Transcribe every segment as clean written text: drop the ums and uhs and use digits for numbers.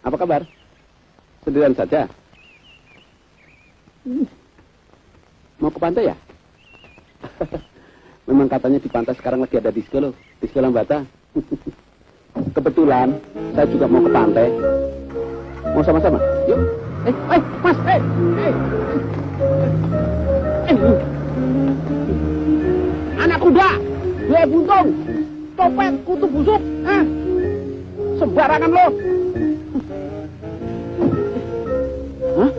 Apa kabar? Sendirian saja? Mau ke pantai ya? Memang katanya di pantai sekarang lagi ada disko loh. Disko Lambata. Kebetulan saya juga mau ke pantai. Mau sama-sama? Yuk. Mas, anak kuda, gue buntung, topet, kutu busuk, sembarangan lo. Hah?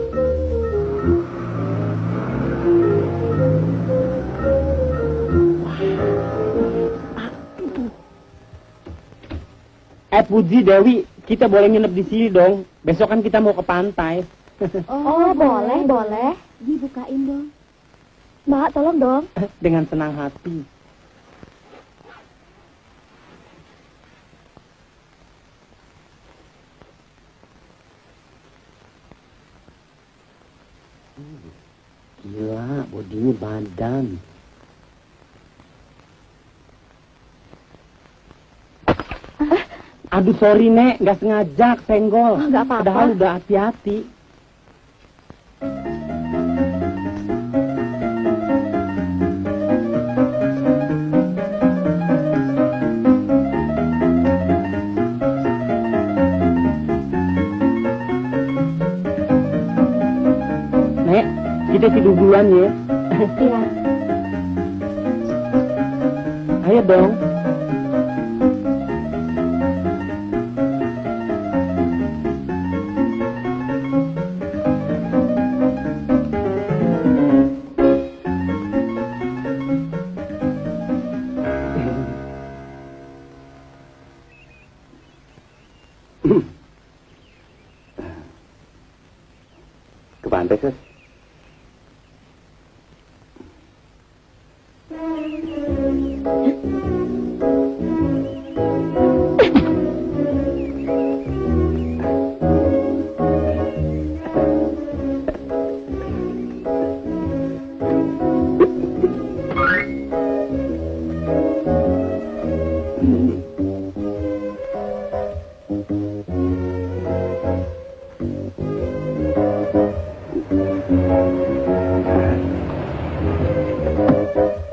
Puji Dewi, kita boleh nginep di sini dong. Besok kan kita mau ke pantai. Oh, boleh. Dibukain dong. Mbak, tolong dong. Dengan senang hati. Gila, bodinya badan. Aduh, sorry, Nek. Nggak sengaja senggol. Nggak apa-apa. Padahal udah hati-hati. Nek, kita tidur duluan ya. Iya. Ayo dong. Ke pantai, Sus.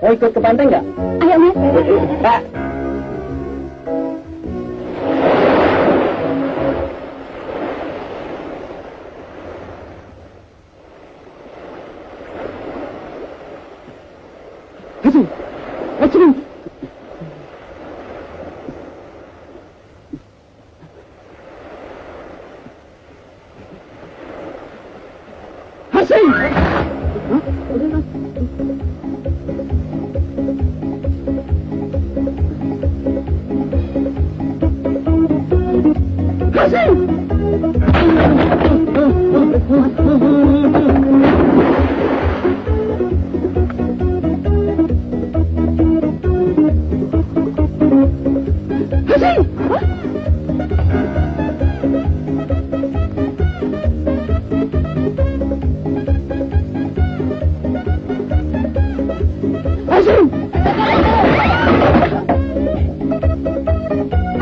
Mau ikut ke pantai nggak? Ayo, Mas.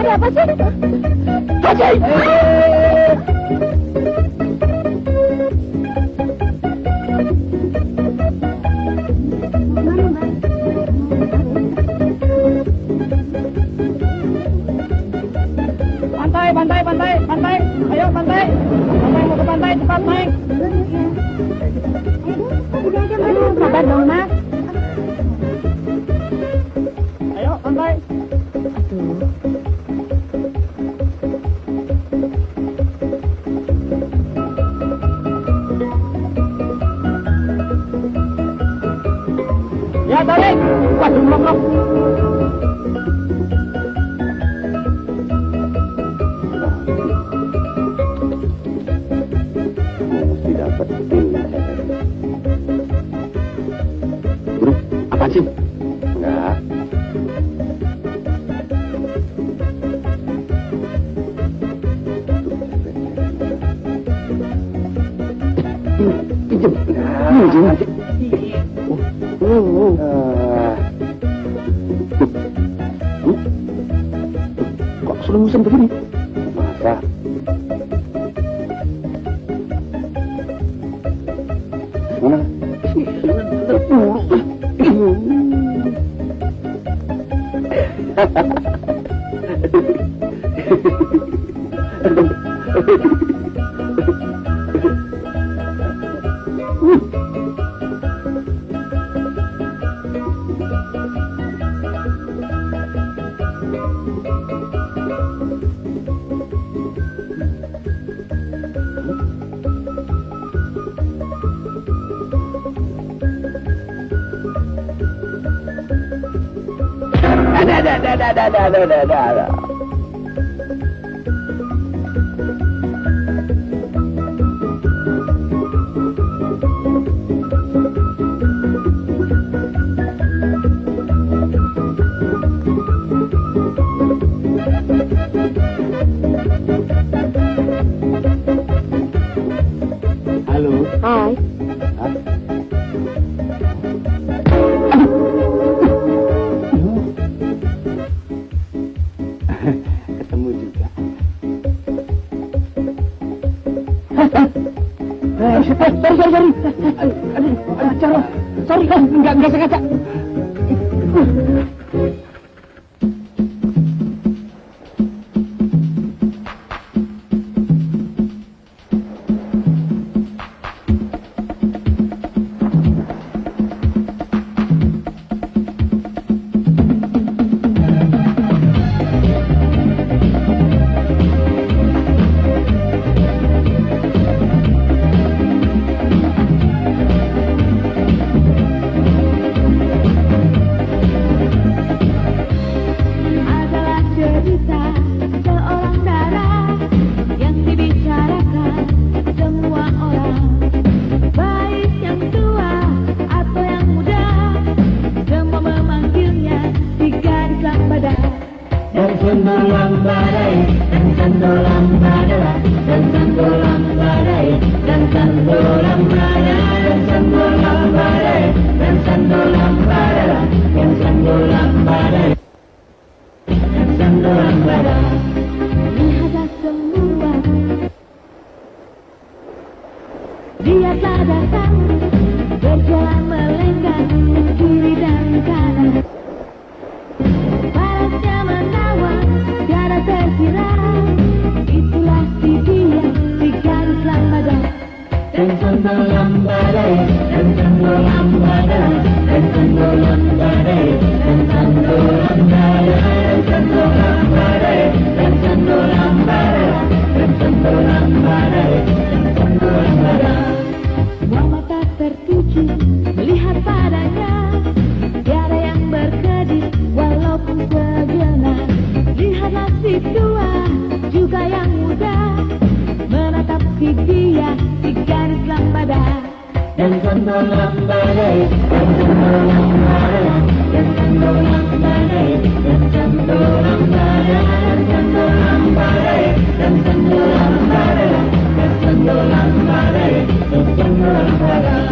Ada apa sih? Pantai. Ayo pantai. Pantai mau ke pantai, cepat naik. Sabar dong, Mas. Ayo pantai. Ya tarik. Waduh, blok. Mesti dapetin. Bro, apaan sih? Enggak. Pinjem. Pinjem nanti. Kok sudah musim begini? Masa? Ada. Halo. Hai. Hah? Ketemu juga. Sorry. Enggak sengaja. Adalah cerita seorang darah yang dibicarakan semua orang, baik yang tua atau yang muda, semua memanggilnya si gadis lambada. Dan sendolang badai, dan sendolang badai, dan sendolang badai, dan sendolang badai, dan sendolang badai, dan sendolang badai, dan sendolang badai, dan sendolang badai. Lihatlah semua, dia telah datang, berjalan melenggang ke kiri dan kanan. Parasnya menawan, tiada terkira, itulah si dia, si gadis lambada. Dan sendolang badai, dan sendolang badai, dan sendolang badai, dan sendolang badai, dan sendolang badai, dan sendolang badai, dan sendolang badai, dan sendolang badai. Semua mata tertuju melihat padanya, tiada yang berkedip walaupun sejenak. Lihatlah si tua juga yang muda, menatap si dia, si gadis lambada. Dan sendolang badai, dan sendolang badai, dan sendolang badai, dan sendolang badai, dan sendolang badai, dan sendolang badai, dan sendolang badai, dan sendolang badai.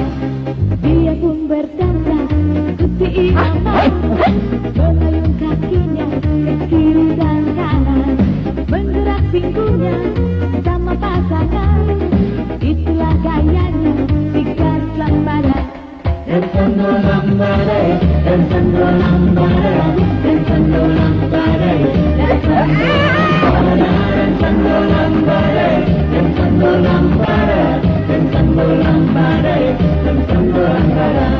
Dia pun berdandan seperti irama, mengayun kakinya ke kiri dan kanan, menggerak pinggulnya sama pasangan. Itulah gayanya si gadis lambada. Dan sendolang badai, dan sendolang badai, dan sendolang badai, dan sendolang badai, dan sendolang badai, dan sendolang badai, dan sendolang badai.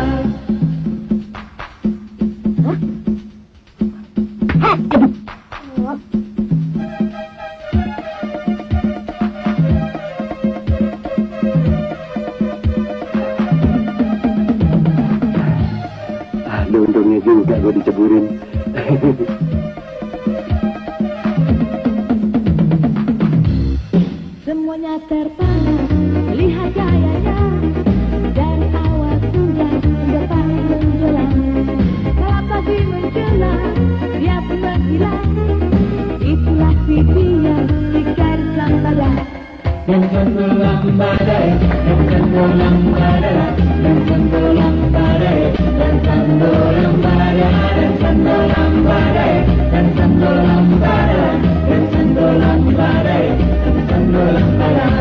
Untungnya juga gue diceburin. Semuanya terpana melihat gayanya, dari awal senja hingga pagi menjelang. Kalau pagi menjelang, dia pun menghilang. Itulah si dia, si gadis lambada. Dan sendolang badai, dan sendolang badai, dan sendolang badai, dan sendolang badai, dan sendolang badai, dan sendolang badai, dan sendolang badai, dan sendolang badai.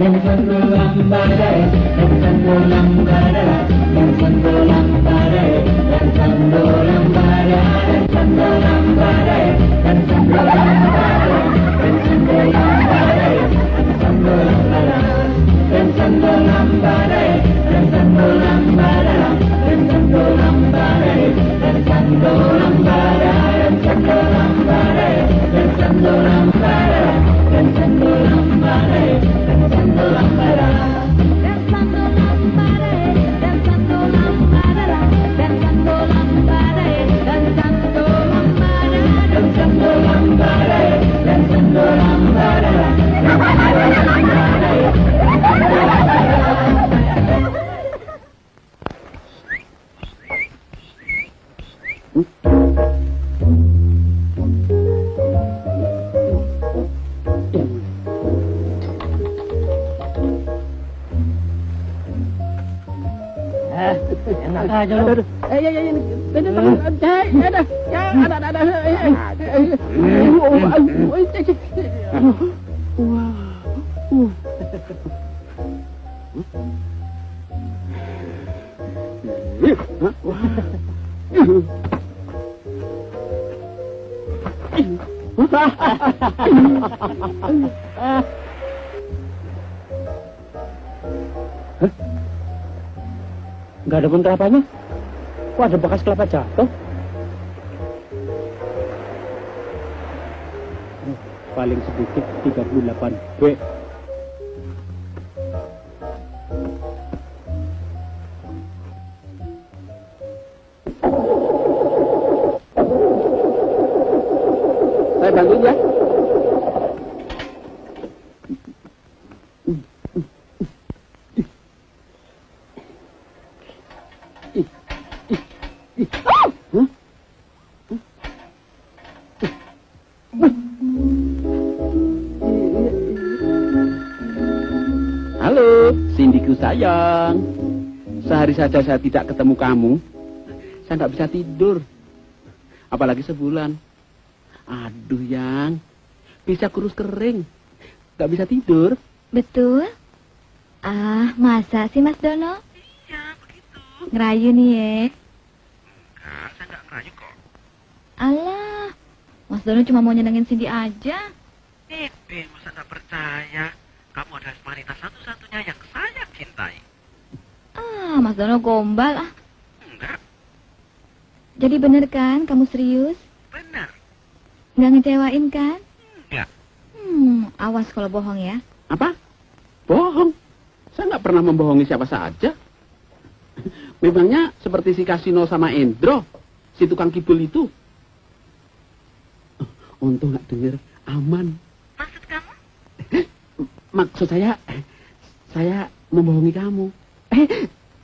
Enak aja lu. Nggak ada pun kelapanya. Kok ada bekas kelapa jatuh? Paling sedikit 38 B. Saya bantuin ya. Halo, Cindyku sayang. Sehari saja saya tidak ketemu kamu, saya nggak bisa tidur. Apalagi sebulan. Aduh, yang bisa kurus kering, nggak bisa tidur. Betul? Ah, masa sih Mas Dono? Iya, begitu. Ngerayu nih ya. Enggak, saya nggak ngerayu kok. Alah, Mas Dono cuma mau nyenengin Cindy aja. Masa nggak percaya? Kamu adalah wanita satu-satunya yang saya cintai. Ah, Mas Dono gombal ah. Enggak, Jadi bener kan kamu serius? benar. Nggak ngecewain kan? Enggak. Awas kalau bohong ya. Apa? Bohong? Saya nggak pernah membohongi siapa saja. Memangnya seperti si Kasino sama Endro, si tukang kibul itu. Untung nggak denger, aman. Maksud kamu? Maksud saya membohongi kamu.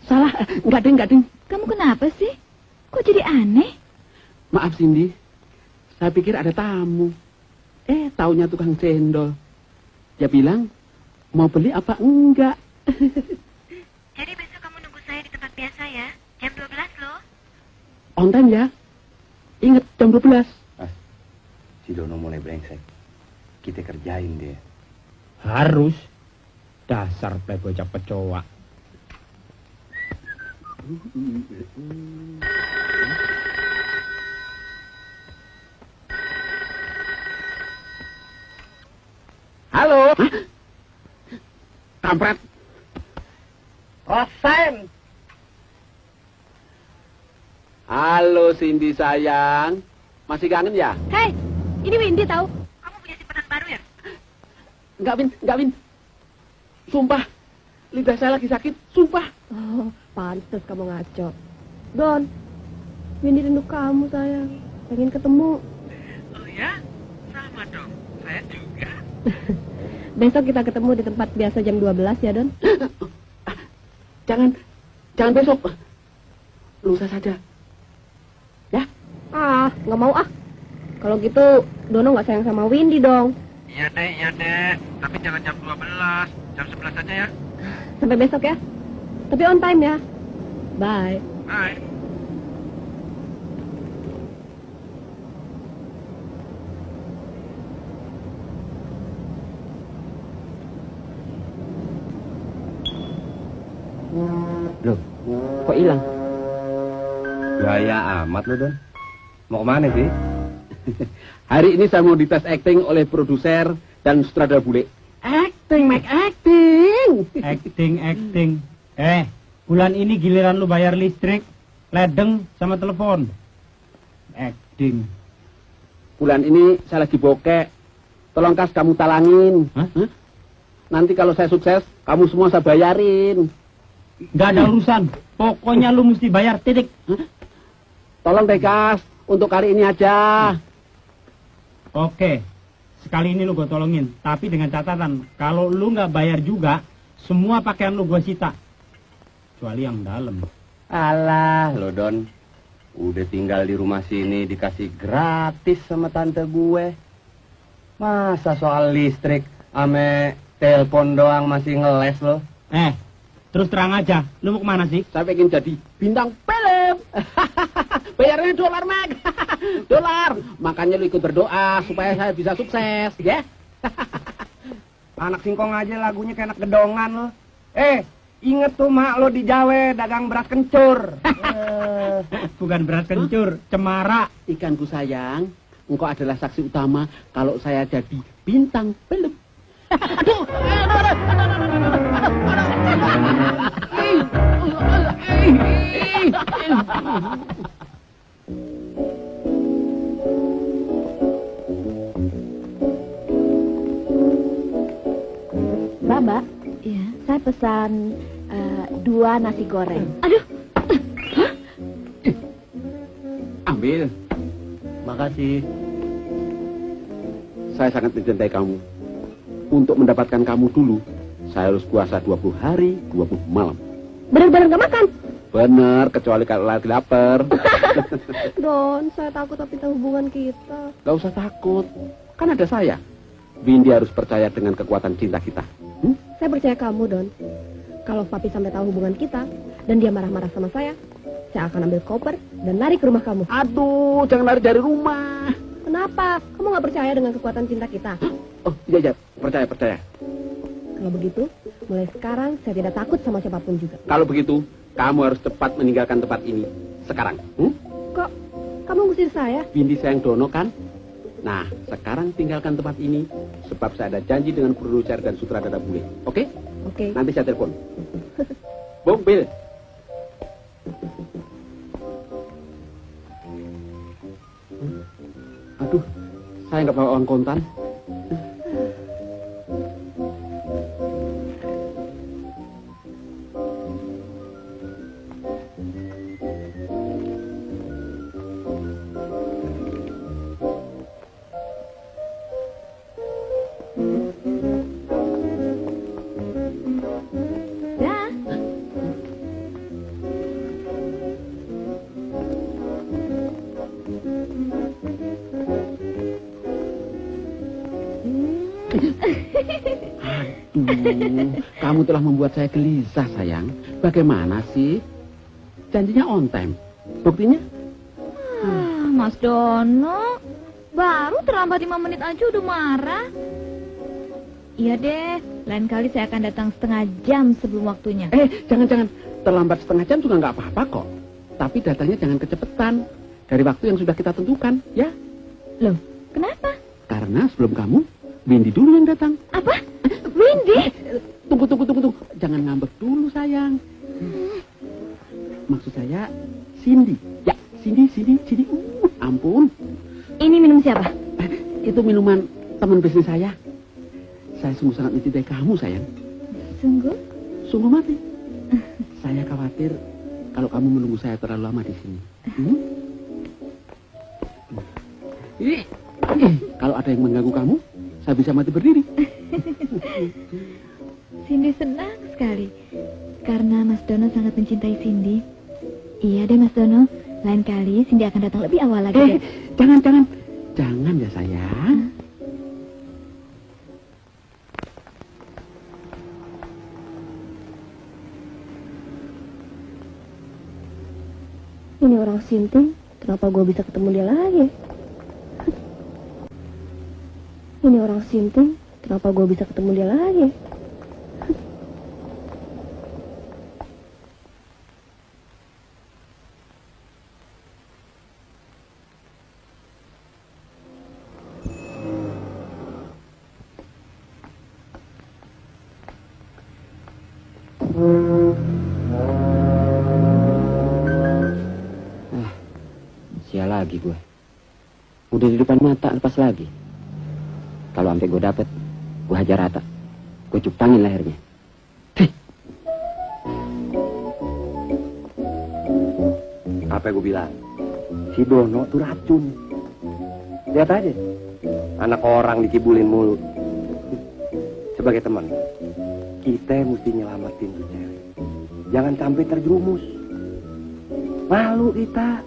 Salah, nggak ding. Kamu kenapa sih? Kok jadi aneh? Maaf Cindy, saya pikir ada tamu. Taunya tukang cendol. Dia bilang, mau beli apa enggak? Jadi besok kamu nunggu saya di tempat biasa ya? Jam 12 loh. On time ya? Ingat, jam 12. Si Dono mulai brengsek. Kita kerjain dia. Harus. Dasar playboy pecoa. Halo. Kampret. Rasain. Halo Cindy sayang. Masih kangen ya? Hei, ini Windy tahu. Kamu punya simpanan baru ya? Enggak, Win. Sumpah. Lidah saya lagi sakit, sumpah. Oh, pantes kamu ngaco. Don, Windy rindu kamu sayang. Pengen ketemu. Oh ya? Sama dong. Saya juga. Besok kita ketemu di tempat biasa jam 12 ya, Don. Jangan besok. Lusa saja. Ya? Nggak mau ah. Kalau gitu, Dono nggak sayang sama Windy dong. Iya, Dek. Tapi jangan jam 12. Jam 11 saja ya. Sampai besok ya. Tapi on time ya. Bye. Bye. hilang. Gaya amat lo, Don. Mau kemana sih? Hari ini saya mau dites acting oleh produser dan sutradara bule. Acting, Mac, acting. Acting. Bulan ini giliran lu bayar listrik, ledeng, sama telepon. Acting. Bulan ini saya lagi bokek. Tolong Kas kamu talangin. Hah? Nanti kalau saya sukses, kamu semua saya bayarin. Gak ada urusan. Pokoknya lu mesti bayar, titik. Tolong deh Kas, untuk kali ini aja. Oke. Sekali ini lu gue tolongin. Tapi dengan catatan, kalau lu nggak bayar juga, semua pakaian lu gue sita. Kecuali yang dalam. Alah, lo Don. Udah tinggal di rumah sini dikasih gratis sama tante gue. Masa soal listrik ame telepon doang masih ngeles lo? Terus terang aja, lu mau kemana sih? Saya pengen jadi bintang film. Bayarnya $, Mac. $. Makanya lu ikut berdoa supaya saya bisa sukses, ya? Anak singkong aja lagunya kayak anak gedongan lo. Inget tuh mak lo di Jawa dagang beras kencur. Bukan beras kencur, cemara. Ikanku sayang, engkau adalah saksi utama kalau saya jadi bintang film. Baba, ya, saya pesan 2 nasi goreng. Aduh, Ambil. Makasih. Saya sangat mencintai kamu. Untuk mendapatkan kamu dulu, saya harus puasa 20 hari, 20 malam. Bener-bener gak makan? Bener, kecuali kalau lagi lapar. Don, saya takut tapi tahu hubungan kita. Gak usah takut, kan ada saya. Windy harus percaya dengan kekuatan cinta kita. Saya percaya kamu, Don. Kalau Papi sampai tahu hubungan kita dan dia marah-marah sama saya akan ambil koper dan lari ke rumah kamu. Aduh, jangan lari dari rumah. Kenapa? Kamu nggak percaya dengan kekuatan cinta kita? Oh, iya, percaya. Kalau begitu, mulai sekarang saya tidak takut sama siapapun juga. Kalau begitu, kamu harus cepat meninggalkan tempat ini. Sekarang. Kok kamu ngusir saya? Windy sayang Dono kan? Nah, sekarang tinggalkan tempat ini, sebab saya ada janji dengan produser dan sutradara bule. Oke? Oke. Nanti saya telepon. Bung, Bill. Aduh, saya nggak bawa uang kontan. Kamu telah membuat saya gelisah, sayang. Bagaimana sih? Janjinya on time. Buktinya? Mas Dono, baru terlambat 5 menit aja udah marah. Iya deh, lain kali saya akan datang setengah jam sebelum waktunya. Jangan. Terlambat setengah jam juga nggak apa-apa kok. Tapi datangnya jangan kecepatan. Dari waktu yang sudah kita tentukan, ya? Loh, kenapa? Karena sebelum kamu, Windy dulu yang datang. Apa? Windy? Tunggu. Jangan ngambek dulu, sayang. Maksud saya, Cindy. Ya, Cindy. Ampun. Ini minum siapa? Itu minuman teman bisnis saya. Saya sungguh sangat mencintai kamu, sayang. Sungguh? Sungguh mati. Saya khawatir kalau kamu menunggu saya terlalu lama di sini. Kalau ada yang mengganggu kamu, saya bisa mati berdiri. Cindy senang sekali karena Mas Dono sangat mencintai Cindy. Iya deh Mas Dono, lain kali Cindy akan datang lebih awal lagi deh. Jangan ya sayang. Ini orang Sinting, kenapa gue bisa ketemu dia lagi? Ini orang Sinting, kenapa gue bisa ketemu dia lagi? Udah di depan mata, lepas lagi. Kalau sampai gue dapet, gue hajar rata. Gue cupangin lehernya. Apa gue bilang? Si Dono tuh racun. Lihat aja. Anak orang dikibulin mulu. Sebagai teman, kita mesti nyelamatin tuh cewek. Jangan sampai terjerumus. Malu kita.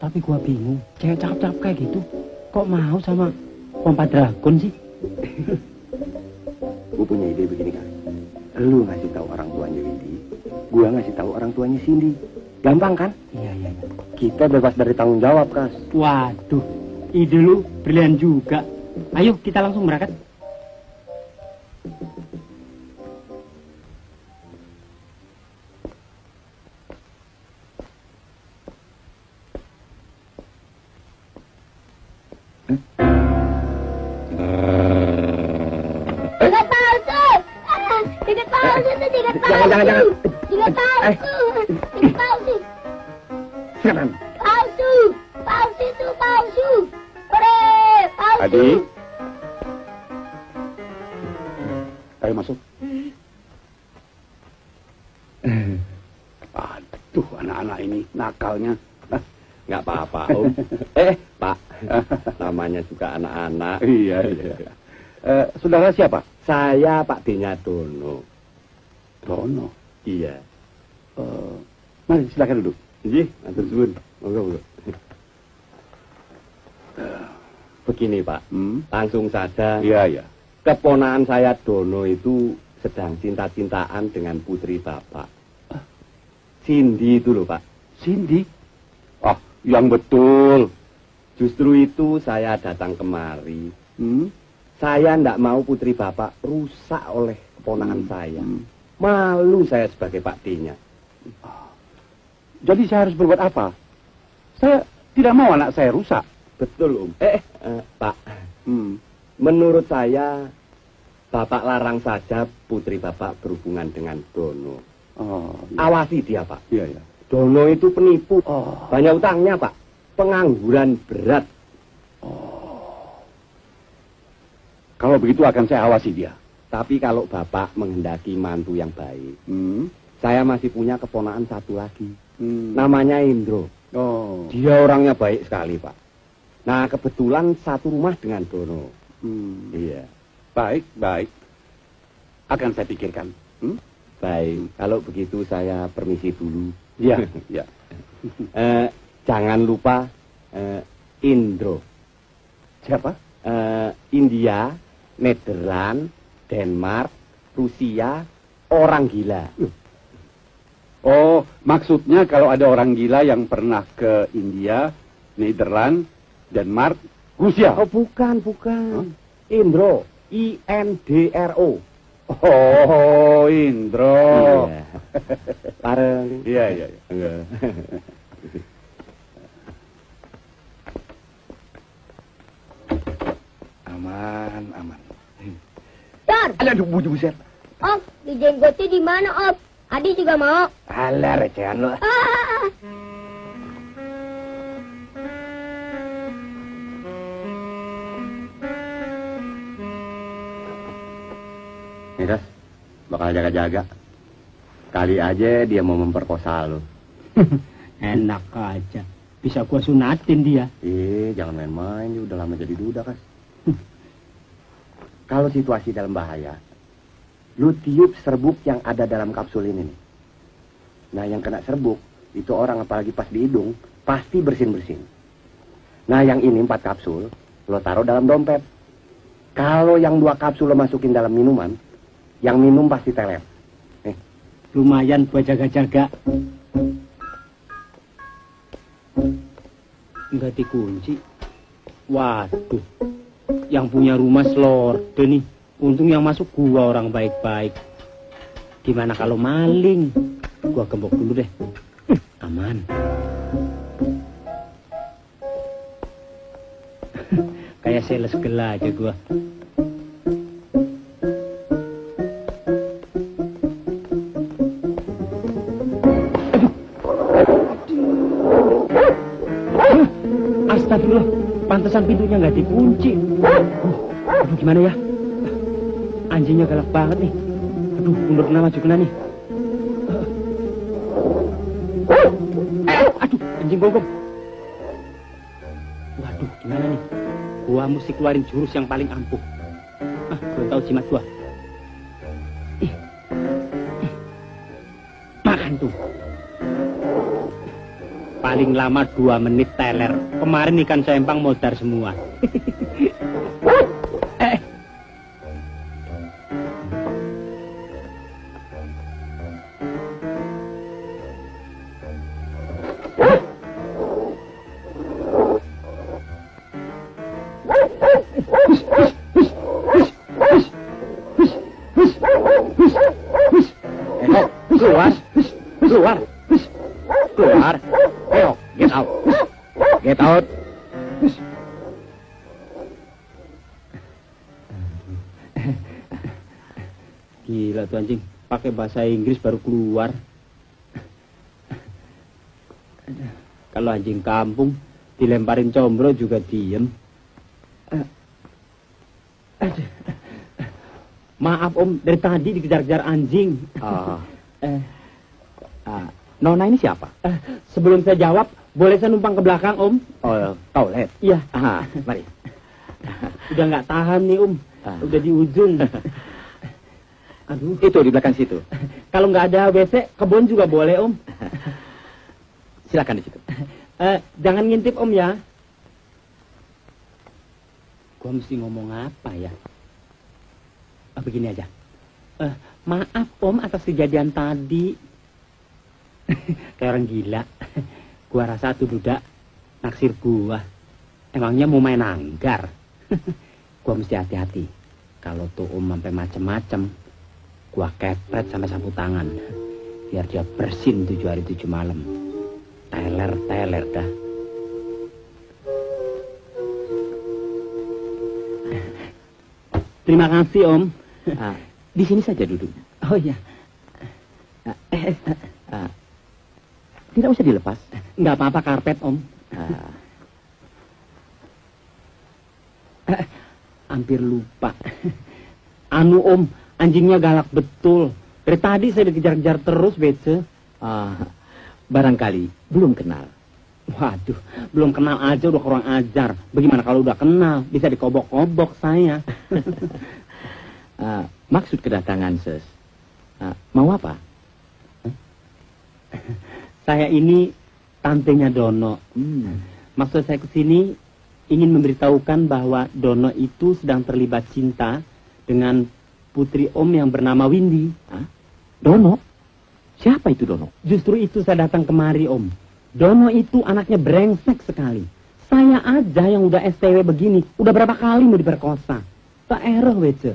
Tapi gua bingung, cewek cakep-cakep kayak gitu, kok mau sama pompa dragon sih? Gue punya ide begini kali. Lu ngasih tahu orang tuanya Windy, gua ngasih tahu orang tuanya Cindy. Gampang kan? Iya. Kita bebas dari tanggung jawab, Kas. Waduh, ide lu brilian juga. Ayo kita langsung berangkat. Tiket palsu! Tiket palsu itu tiket palsu! Jangan. Tiket palsu! Tiket palsu! Silakan. Palsu! Palsu itu palsu! Hore! Palsu! Adi. Ayo masuk. Aduh, anak-anak ini nakalnya. Nggak apa-apa, Om. Pak. Namanya juga anak-anak. Iya. Saudara siapa? Saya Pak D-nya Dono. Dono. Iya. Mari silakan duduk. Iya, atur suwun. Monggo. Begini, Pak. Langsung saja. Iya. Keponakan saya Dono itu sedang cinta-cintaan dengan putri Bapak. Cindy itu loh, Pak. Cindy? Ah, yang betul. Justru itu saya datang kemari. Saya ndak mau putri Bapak rusak oleh keponakan saya. Malu saya sebagai Pak D-nya. Jadi saya harus berbuat apa? Saya tidak mau anak saya rusak. Betul, Om. Pak. Menurut saya, Bapak larang saja putri Bapak berhubungan dengan Dono. Iya. Awasi dia, Pak. Iya. Dono itu penipu. Banyak utangnya, Pak. Pengangguran berat. Kalau begitu akan saya awasi dia. Tapi kalau Bapak menghendaki mantu yang baik, saya masih punya keponakan satu lagi. Namanya Indro. Dia orangnya baik sekali, Pak. Nah, kebetulan satu rumah dengan Dono. Iya. Baik. Akan saya pikirkan. Baik. Kalau begitu saya permisi dulu. Iya. Jangan lupa Indro. Siapa? India, Nederland, Denmark, Rusia, orang gila. Oh, maksudnya kalau ada orang gila yang pernah ke India, Nederland, Denmark, Rusia. Oh, bukan. Indro, INDRO. Oh, Indro. Pareng. Iya. Aman. Dar! Aduh, buset. Om, dijenggotnya di mana, Om? Adi juga mau. Alah, recehan lo. Miras, bakal jaga-jaga. Kali aja dia mau memperkosa lo. Enak aja. Bisa gua sunatin dia. Jangan main-main. Dia udah lama jadi duda, Kas. Kalau situasi dalam bahaya, lu tiup serbuk yang ada dalam kapsul ini nih. Nah, yang kena serbuk, itu orang apalagi pas di hidung, pasti bersin-bersin. Nah, yang ini 4 kapsul, lo taruh dalam dompet. Kalau yang 2 kapsul lo masukin dalam minuman, yang minum pasti teler. Lumayan buat jaga-jaga. Nggak dikunci. Waduh, yang punya rumah selorde nih. Untung yang masuk gua orang baik-baik. Gimana kalau maling? Gua gembok dulu deh. Aman. Kayak sales gela aja gua. Astagfirullah, Pantesan pintunya nggak dikunci. Aduh, gimana ya? Anjingnya galak banget nih. Aduh, mundur kena maju kena nih. Aduh, anjing gonggong. Waduh, gimana nih? Gua mesti keluarin jurus yang paling ampuh. Belum tahu jimat gua. Makan tuh. Paling lama 2 menit teler. Kemarin ikan sempang modar semua. Keluar. Ayo, get out. Get out. Gila tuh anjing, pakai bahasa Inggris baru keluar. Kalau anjing kampung dilemparin combro juga diem. Maaf Om, dari tadi dikejar-kejar anjing. Nona ini siapa? Sebelum saya jawab, boleh saya numpang ke belakang Om? Oh, toilet. Iya. Mari. Udah nggak tahan nih Om, udah di ujung. Aduh. Itu di belakang situ. Kalau nggak ada WC, kebun juga boleh Om. Silakan di situ. Jangan ngintip Om ya. Gua mesti ngomong apa ya? Begini aja. Maaf Om atas kejadian tadi. Kayak orang gila. Gua rasa tuh duda naksir gua. Emangnya mau main anggar? Gua mesti hati-hati. Kalau tuh Om sampai macem-macem, gua kepret sampai sapu tangan. Biar dia bersin 7 hari 7 malam. Teler dah. Terima kasih Om. Di sini saja duduk. Oh iya. Tidak usah dilepas. Nggak apa-apa karpet Om. Hampir lupa. Anu Om, anjingnya galak betul. Dari tadi saya dikejar-kejar terus, Bece. Barangkali belum kenal. Waduh, belum kenal aja udah kurang ajar. Bagaimana kalau udah kenal? Bisa dikobok-kobok saya. Maksud kedatangan Ses, mau apa? Saya ini tantenya Dono. Maksud saya kesini ingin memberitahukan bahwa Dono itu sedang terlibat cinta dengan putri Om yang bernama Windy. Dono? Siapa itu Dono? Justru itu saya datang kemari Om. Dono itu anaknya brengsek sekali. Saya aja yang udah STW begini, udah berapa kali mau diperkosa. Tak error wece.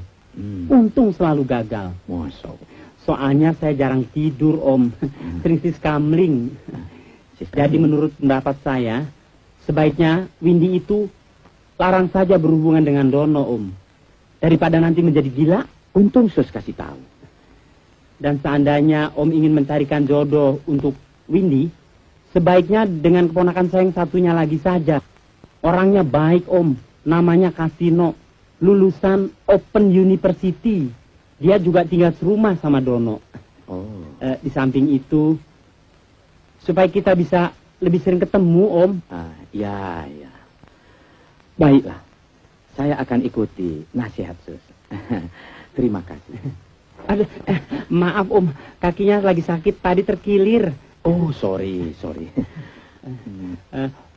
Untung selalu gagal. Mosok. Soalnya saya jarang tidur Om. Sering siskamling. Jadi menurut pendapat saya, sebaiknya Windy itu larang saja berhubungan dengan Dono Om. Daripada nanti menjadi gila. Untung Sus kasih tahu. Dan seandainya Om ingin mencarikan jodoh untuk Windy, sebaiknya dengan keponakan saya yang satunya lagi saja. Orangnya baik Om, namanya Kasino, lulusan Open University. Dia juga tinggal serumah sama Dono. Di samping itu, supaya kita bisa lebih sering ketemu Om. Ya. Baiklah, saya akan ikuti nasihat Sus. Terima kasih. Aduh, maaf Om, kakinya lagi sakit, tadi terkilir. Oh, sorry.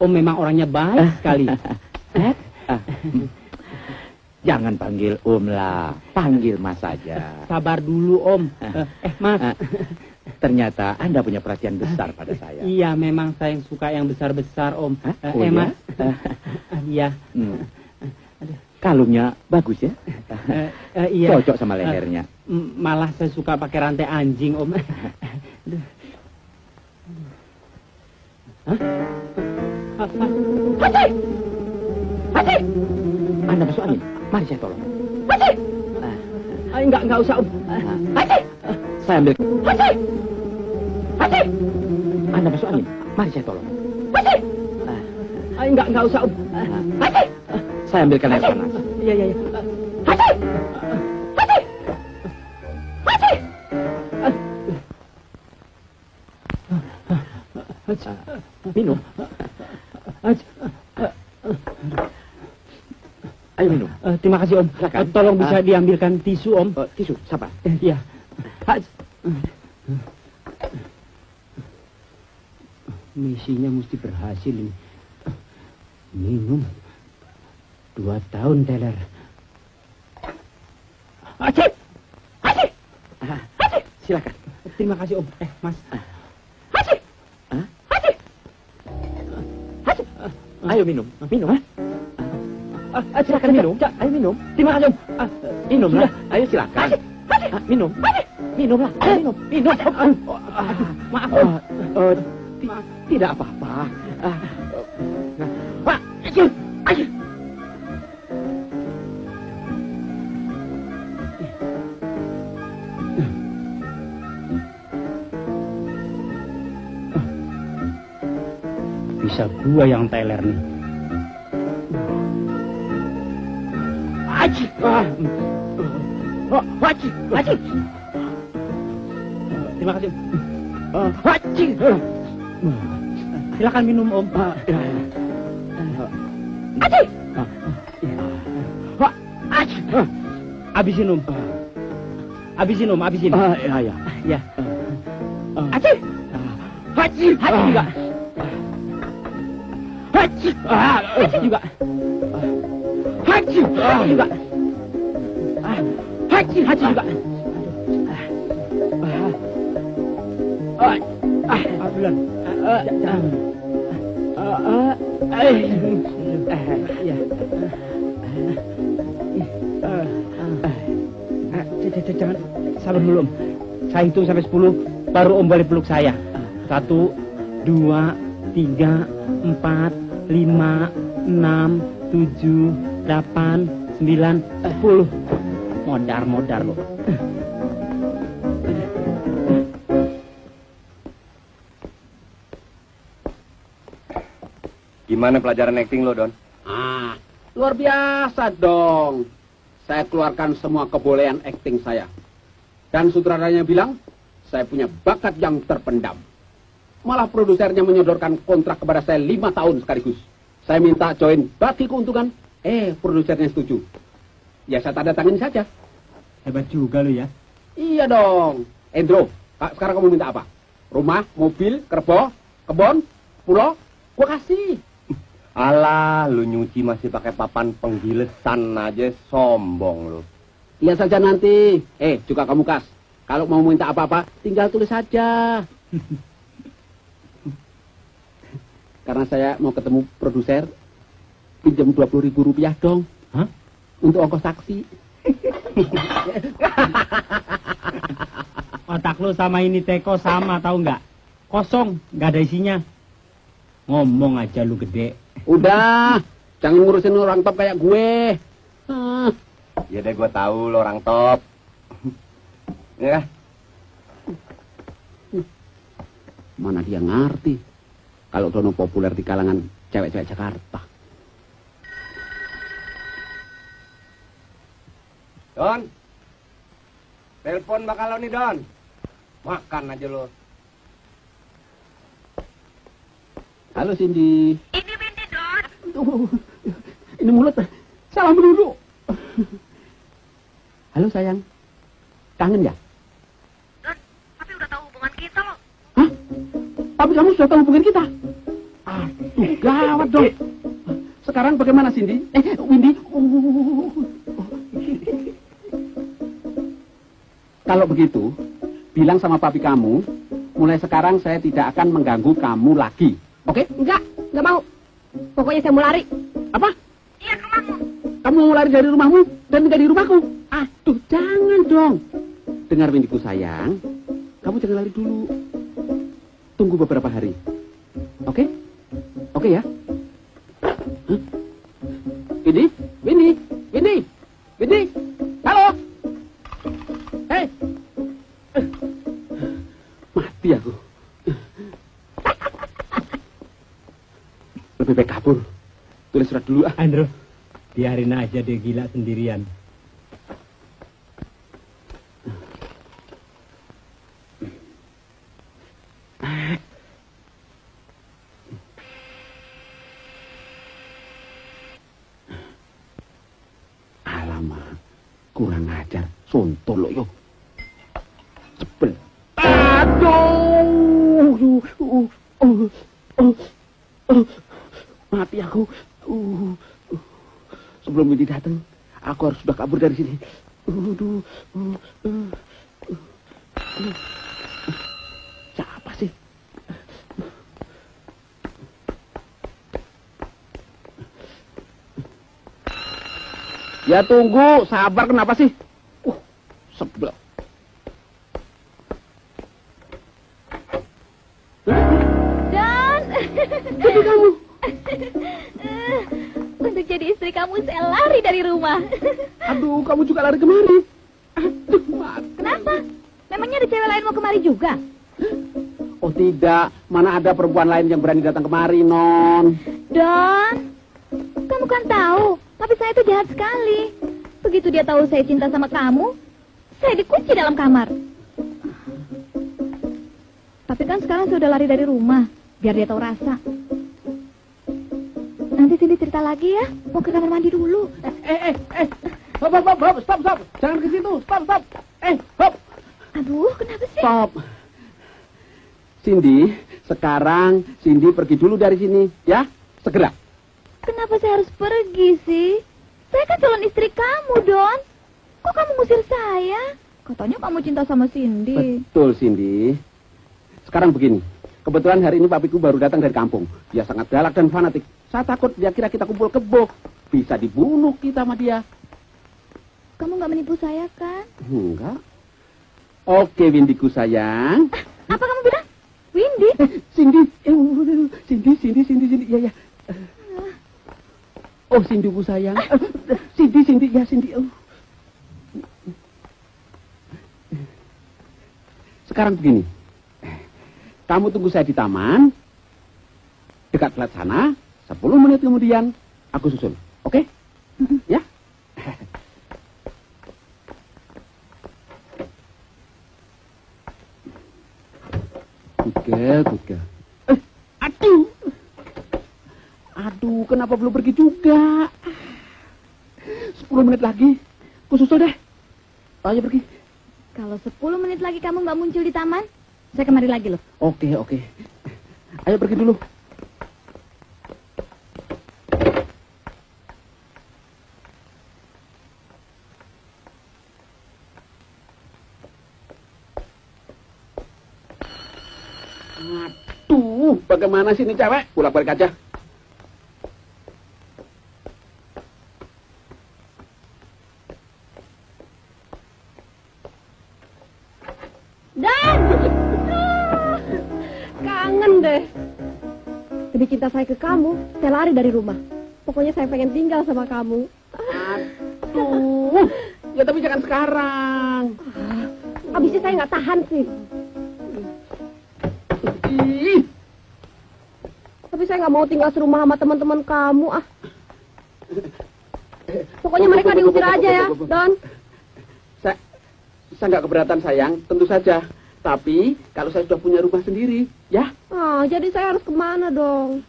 Om memang orangnya baik sekali. Jangan panggil Om lah, panggil Mas saja. Sabar dulu Om. Mas. Ternyata Anda punya perhatian besar pada saya. Iya, memang saya yang suka yang besar-besar Om. Mas. Iya. Kalungnya bagus ya? Iya. Cocok sama lehernya. Malah saya suka pakai rantai anjing Om. Hati! Anda masuk angin. Mari saya tolong. Hati! Enggak usah Om. Hati! Saya ambil. Hati! Anda masuk angin. Mari saya tolong. Hati! Enggak usah, Om. Haji! Saya ambilkan air panas. Iya. Haji! Haji! Haji! Minum. Ayo minum. Terima kasih, Om. Silakan. Tolong bisa diambilkan tisu, Om. Tisu, sabar. Iya. Misinya mesti berhasil ini. Minum 2 tahun, Teler. Haji! Haji! Haji! Silakan. Terima kasih, Om. Mas. Haji! Haji! Haji! Ayo minum. Minum. Silakan minum. Ayo minum. Terima kasih, Om. Minumlah. Ayo silakan. Minum. Minumlah. Minum. Minum. Maaf. Tidak apa-apa. Bisa gua yang teler nih. Haji! Haji! Haji! Terima kasih, Om. Haji! Silakan minum, Om. Haji! Haji! Habisin, Om. Habisin. Ya. Ya. Haji! Haji! Haji juga. Haji! Haji juga. Haji! Haji juga. Haji! Haji juga. Bulan. Ya. Jangan sabar dulu, Om. Saya hitung sampai 10, baru Om boleh peluk saya. 1, 2, 3, 4, 5, 6, 7, 8, 9, 10. Modar lo. Gimana pelajaran acting lo, Don? Luar biasa dong. Saya keluarkan semua kebolehan acting saya. Dan sutradaranya bilang, saya punya bakat yang terpendam. Malah produsernya menyodorkan kontrak kepada saya 5 tahun sekaligus. Saya minta join bagi keuntungan. Produsernya setuju. Ya saya tanda tangani saja. Hebat juga lo ya. Iya dong. Endro, sekarang kamu minta apa? Rumah, mobil, kerbau, kebun, pulau? Gua kasih. Alah, lu nyuci masih pakai papan penggilesan aja, sombong lu. Lihat saja nanti. Juga kamu Kas. Kalau mau minta apa-apa, tinggal tulis saja. Karena saya mau ketemu produser, pinjam 20.000 rupiah dong. Hah? Untuk ongkos taksi. Otak lu sama ini teko sama, tahu nggak? Kosong, nggak ada isinya. Ngomong aja lu gede. Udah, jangan ngurusin orang top kayak gue. Ya deh, gue tahu lo orang top. Ya. Mana dia ngerti kalau Dono populer di kalangan cewek-cewek Jakarta. Don, telepon bakal lo nih, Don. Makan aja lo. Halo Cindy. Ini Windy, Don. Ini mulut. Salam dulu. Halo sayang. Kangen ya? Don, tapi udah tahu hubungan kita loh. Hah? Tapi kamu sudah tahu hubungan kita? Aduh, gawat dong. Sekarang bagaimana Cindy? Windy. Kalau begitu, bilang sama papi kamu, mulai sekarang saya tidak akan mengganggu kamu lagi. Oke? Enggak mau. Pokoknya saya mau lari. Apa? Iya, ke rumahmu. Kamu mau lari dari rumahmu dan tinggal di rumahku? Aduh, jangan dong. Dengar Windiku sayang, kamu jangan lari dulu. Tunggu beberapa hari. Oke? Oke ya? Hah? Windy? Halo? Hei? Mati aku. Lebih baik kabur. dulu. Andro, biarin aja dia gila sendirian. Alamak, kurang ajar. Sontol lo yo. Sebel. Aduh. Mati aku. Sebelum Windy datang, aku harus sudah kabur dari sini. Siapa sih? Ya tunggu, sabar, kenapa sih? Sebel. Dan Jadi kamu. Untuk jadi istri kamu saya lari dari rumah. Aduh, kamu juga lari kemari. Aduh, mati. Kenapa? Memangnya ada cewek lain mau kemari juga? Oh tidak, mana ada perempuan lain yang berani datang kemari, Non. Don, kamu kan tahu, tapi saya itu jahat sekali. Begitu dia tahu saya cinta sama kamu, saya dikunci dalam kamar. Tapi kan sekarang saya udah lari dari rumah, biar dia tahu rasa. Nanti Cindy cerita lagi ya, mau ke kamar mandi dulu. Hop, stop. Jangan ke situ, stop. Hop. Aduh, kenapa sih? Stop. Cindy, sekarang Cindy pergi dulu dari sini, ya? Segera. Kenapa saya harus pergi sih? Saya kan calon istri kamu, Don. Kok kamu ngusir saya? Katanya kamu cinta sama Cindy. Betul, Cindy. Sekarang begini. Kebetulan hari ini papiku baru datang dari kampung. Dia sangat galak dan fanatik. Saya takut dia kira kita kumpul kebo. Bisa dibunuh kita sama dia. Kamu nggak menipu saya, kan? Enggak. Oke, Windiku sayang. Apa kamu bilang? Windy? Cindy. Cindy. Iya. Oh, Cindyku sayang. Cindy. Ya, Cindy. Sekarang begini. Kamu tunggu saya di taman. Dekat flat sana. 10 menit kemudian aku susul. Oke? Ya? Good girl. Aduh, kenapa belum pergi juga? 10 menit lagi. Aku susul deh. Ayo pergi. Kalau 10 menit lagi kamu nggak muncul di taman, saya kemari lagi loh. Oke. Ayo pergi dulu. Aduh, bagaimana sih ini cewek? Bolak-balik aja. Dan! Kangen deh. Demi cinta saya ke kamu, saya lari dari rumah. Pokoknya saya pengen tinggal sama kamu. Aduh, ya tapi jangan sekarang. Abisnya saya nggak tahan sih. Ih, Tapi saya nggak mau tinggal serumah sama teman-teman kamu, Pokoknya mereka diusir aja ya, Don. Saya nggak keberatan sayang, tentu saja. Tapi kalau saya sudah punya rumah sendiri, ya Jadi saya harus kemana dong?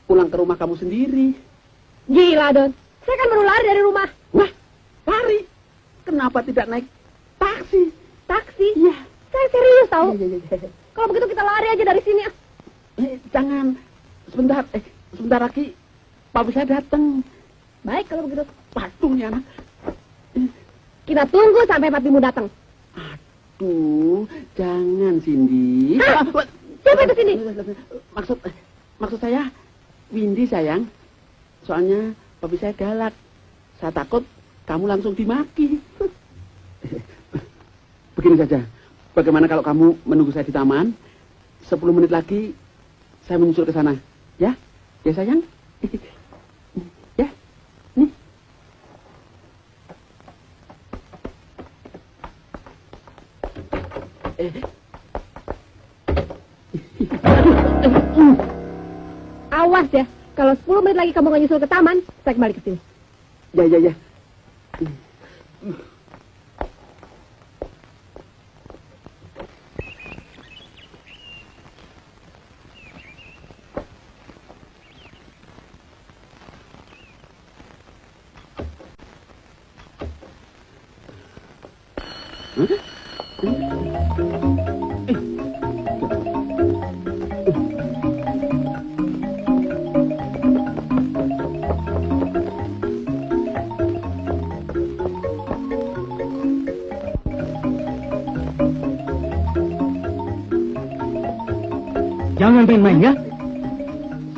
pulang ke rumah kamu sendiri. Gila, Don. Saya kan baru lari dari rumah. Wah, lari. Kenapa tidak naik taksi? Taksi? Iya. Saya serius tahu. Iya. Kalau begitu kita lari aja dari sini. Jangan. Sebentar lagi papi saya datang. Baik kalau begitu. Waduh nih anak. Kita tunggu sampai papimu datang. Aduh, jangan Cindy. Siapa itu sini? Maksud saya Windy sayang. Soalnya papi saya galak. Saya takut kamu langsung dimaki. Begini saja. Bagaimana kalau kamu menunggu saya di taman? 10 menit lagi saya menyusul ke sana. Ya? Ya sayang? Ya? Nih. Awas ya. Kalau 10 menit lagi kamu nggak nyusul ke taman, saya kembali ke sini. Ya. Jangan main-main ya.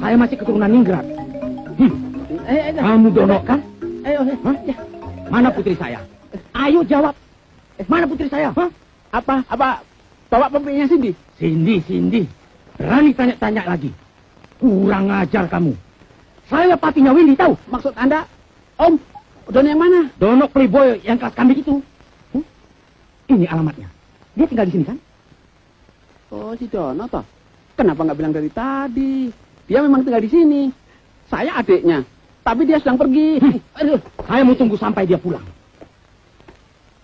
Saya masih keturunan Ningrat. Kamu Dono kan? Hah? Mana putri saya? Ayo jawab. Mana putri saya? Hah? Apa? Bawa pemiliknya Cindy? Cindy. Berani tanya-tanya lagi. Kurang ajar kamu. Saya patinya Windy, tahu? Maksud Anda, Om, Dono yang mana? Dono playboy yang kelas kambing itu. Ini alamatnya. Dia tinggal di sini kan? Oh, si Dono toh. Kenapa nggak bilang dari tadi? Dia memang tinggal di sini. Saya adiknya, tapi dia sedang pergi. Aduh, saya mau tunggu sampai dia pulang.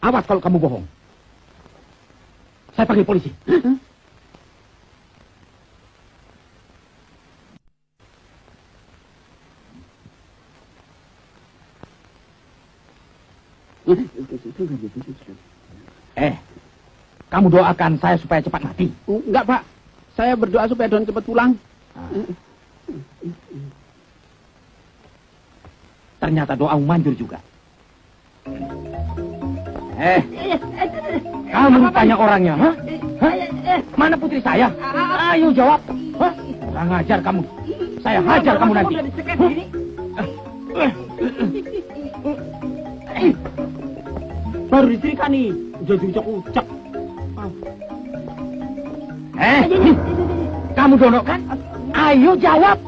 Awas kalau kamu bohong. Saya panggil polisi. Kamu doakan saya supaya cepat mati. Enggak, Pak. Saya berdoa supaya Don cepat pulang. Ternyata doamu manjur juga. Kamu tanya orangnya, hah? Mana putri saya? Ayo jawab. Hah? Kurang ajar kamu. Saya hajar kamu nanti. Baru disetrika nih, jadi ucak-ucak. Kamu Dono kan? Ayo jawab.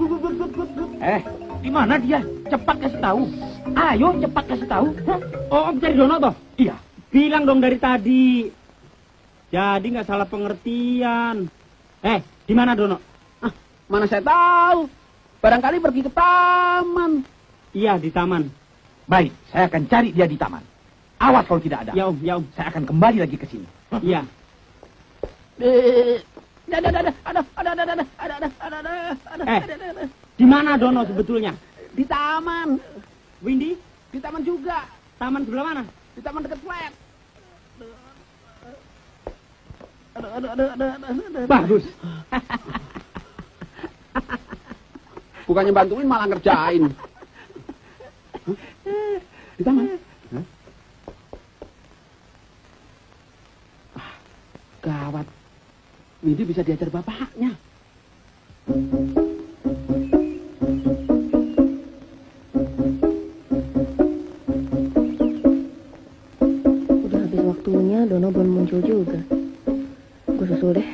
Di mana dia? Cepat kasih tahu. Ayo cepat kasih tahu. Oh, Om cari Dono toh? Iya. Bilang dong dari tadi. Jadi nggak salah pengertian. Di mana Dono? Mana saya tahu. Barangkali pergi ke taman. Iya, di taman. Baik, saya akan cari dia di taman. Awas kalau tidak ada. Ya Om. Saya akan kembali lagi ke sini. Iya. Di mana Dono sebetulnya? Di taman. Windy? Di taman juga. Taman sebelah mana? Di taman dekat flat. Bagus. Bukannya bantuin malah ngerjain. Di taman. Gawat. Windy bisa diajar bapaknya. Udah habis waktunya, Dono belum muncul juga. Gue susul deh.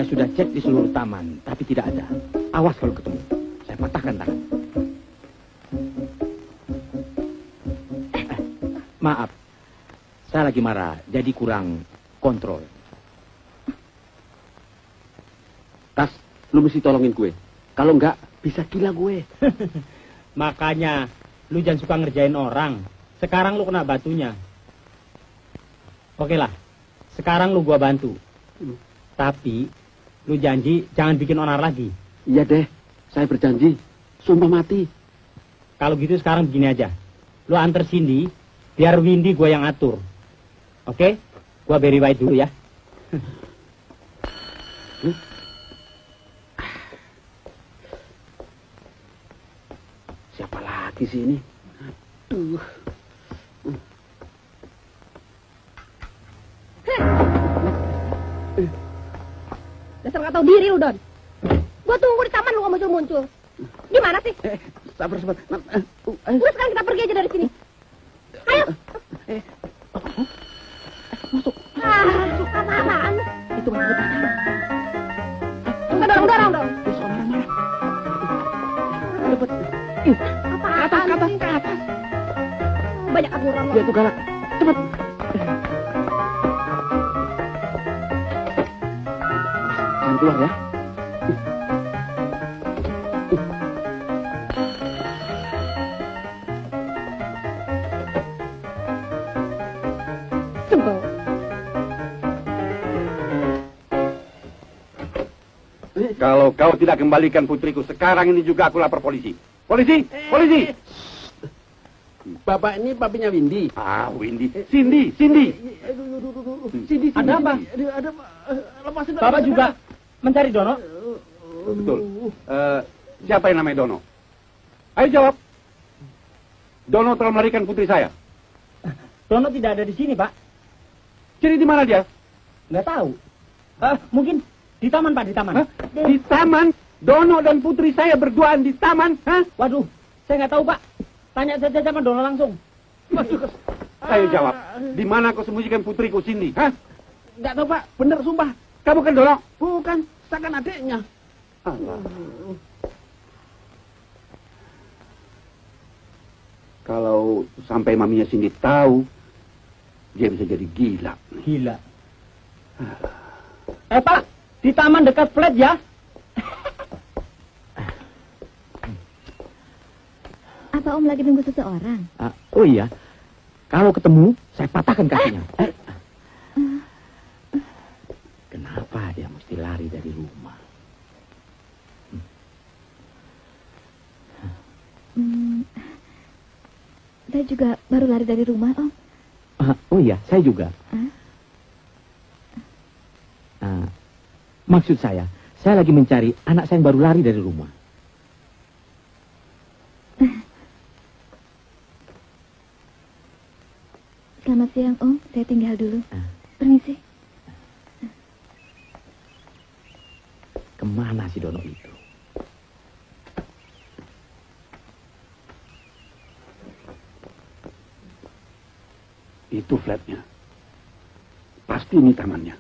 Sudah cek di seluruh taman, tapi tidak ada. Awas kalau ketemu. Saya patahkan tangan. Maaf. Saya lagi marah, jadi kurang kontrol. Tas, lu mesti tolongin gue. Kalau enggak, bisa gila gue. Makanya, lu jangan suka ngerjain orang. Sekarang lu kena batunya. Oke lah, sekarang lu gua bantu. Tapi lu janji jangan bikin onar lagi. Iya deh, saya berjanji. Sumpah mati. Kalau gitu sekarang begini aja. Lu antar Cindy, biar Windy gua yang atur. Oke? Gua Barry White dulu ya. Siapa lagi sih ini? Aduh. Dasar nggak tahu diri lu, Don. Gua tunggu di taman lu nggak muncul-muncul. Di mana sih? Sabar. Udah sekarang kita pergi aja dari sini. Ayo. Masuk. Apaan? Itu masih depan. dorong dong. Cepet. Ke atas. Banyak aturan lo. Dia tuh galak. Cepet. Jangan keluar ya. Sebel. Kalau kau tidak kembalikan putriku, sekarang ini juga aku lapor polisi. Polisi! Bapak ini papinya Windy. Ah, Windy. Cindy. Ada apa? Lepasin. Bapak juga mencari Dono? Betul. Siapa yang namanya Dono? Ayo jawab. Dono telah melarikan putri saya. Dono tidak ada di sini, Pak. Jadi di mana dia? Nggak tahu. Mungkin di taman, Pak, di taman. Hah? Di taman? Dono dan putri saya berduaan di taman? Hah? Waduh, saya nggak tahu, Pak. Tanya saja sama Dono langsung. Ayo jawab. Di mana kau sembunyikan putriku, Cindy? Hah? Nggak tahu Pak, bener sumpah. Kamu kan Dono? Bukan, saya kan adiknya. Allah. Kalau sampai maminya Cindy tahu, dia bisa jadi gila. Gila. Pak, di taman dekat flat ya. Apa Om lagi nunggu seseorang? Oh iya, kalau ketemu saya patahkan kakinya. Kenapa dia mesti lari dari rumah? Saya juga baru lari dari rumah, Om. Oh iya, saya juga. Maksud saya lagi mencari anak saya yang baru lari dari rumah. Selamat siang, Om. Saya tinggal dulu. Permisi. Kemana si Dono itu? Itu flatnya. Pasti ini tamannya.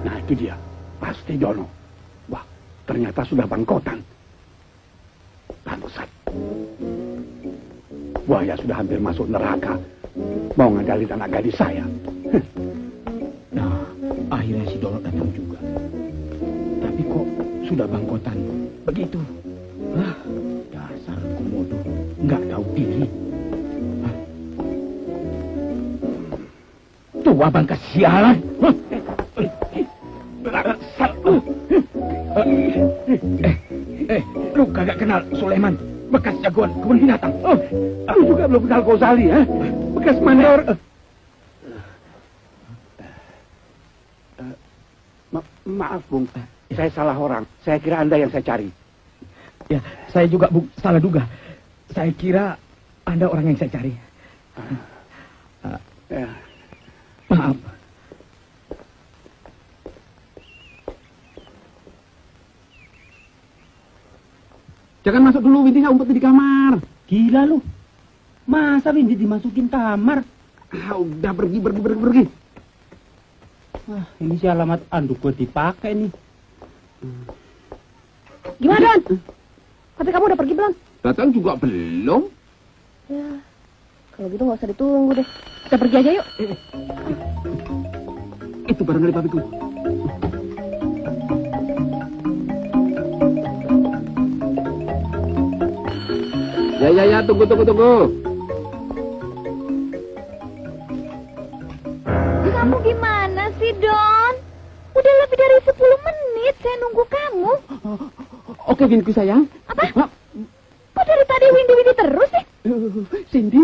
Nah, itu dia. Pasti Dono. Wah, ternyata sudah bangkotan. Bangsat. Buaya sudah hampir masuk neraka. Mau ngadalin anak gadis saya. Nah, akhirnya si Dono datang juga. Tapi kok sudah bangkotan begitu? Dasar komodo, nggak tahu diri. Tuh abang kesialan. Lu kagak kenal Sulaiman, bekas jagoan kebun binatang. Lu juga belum kenal Ghazali, ha? Bekas mandor. Maaf, Bung. Saya salah orang. Saya kira Anda yang saya cari. Ya, saya juga salah duga. Saya kira Anda orang yang saya cari. Maaf. Jangan masuk dulu, Windy nggak umpet di kamar. Gila lu. Masa Windy dimasukin kamar? Udah pergi. Ini si alamat anduk gue dipakai nih. Gimana, Don? Tapi kamu udah pergi belum? Datang juga belum. Ya, kalau gitu nggak usah ditunggu deh. Kita pergi aja yuk. Itu barang dari papiku. Ya, tunggu. Kamu gimana sih, Don? Udah lebih dari 10 menit saya nunggu kamu. Oke, Windy sayang. Apa? Kok dari tadi Windy terus sih? Cindy.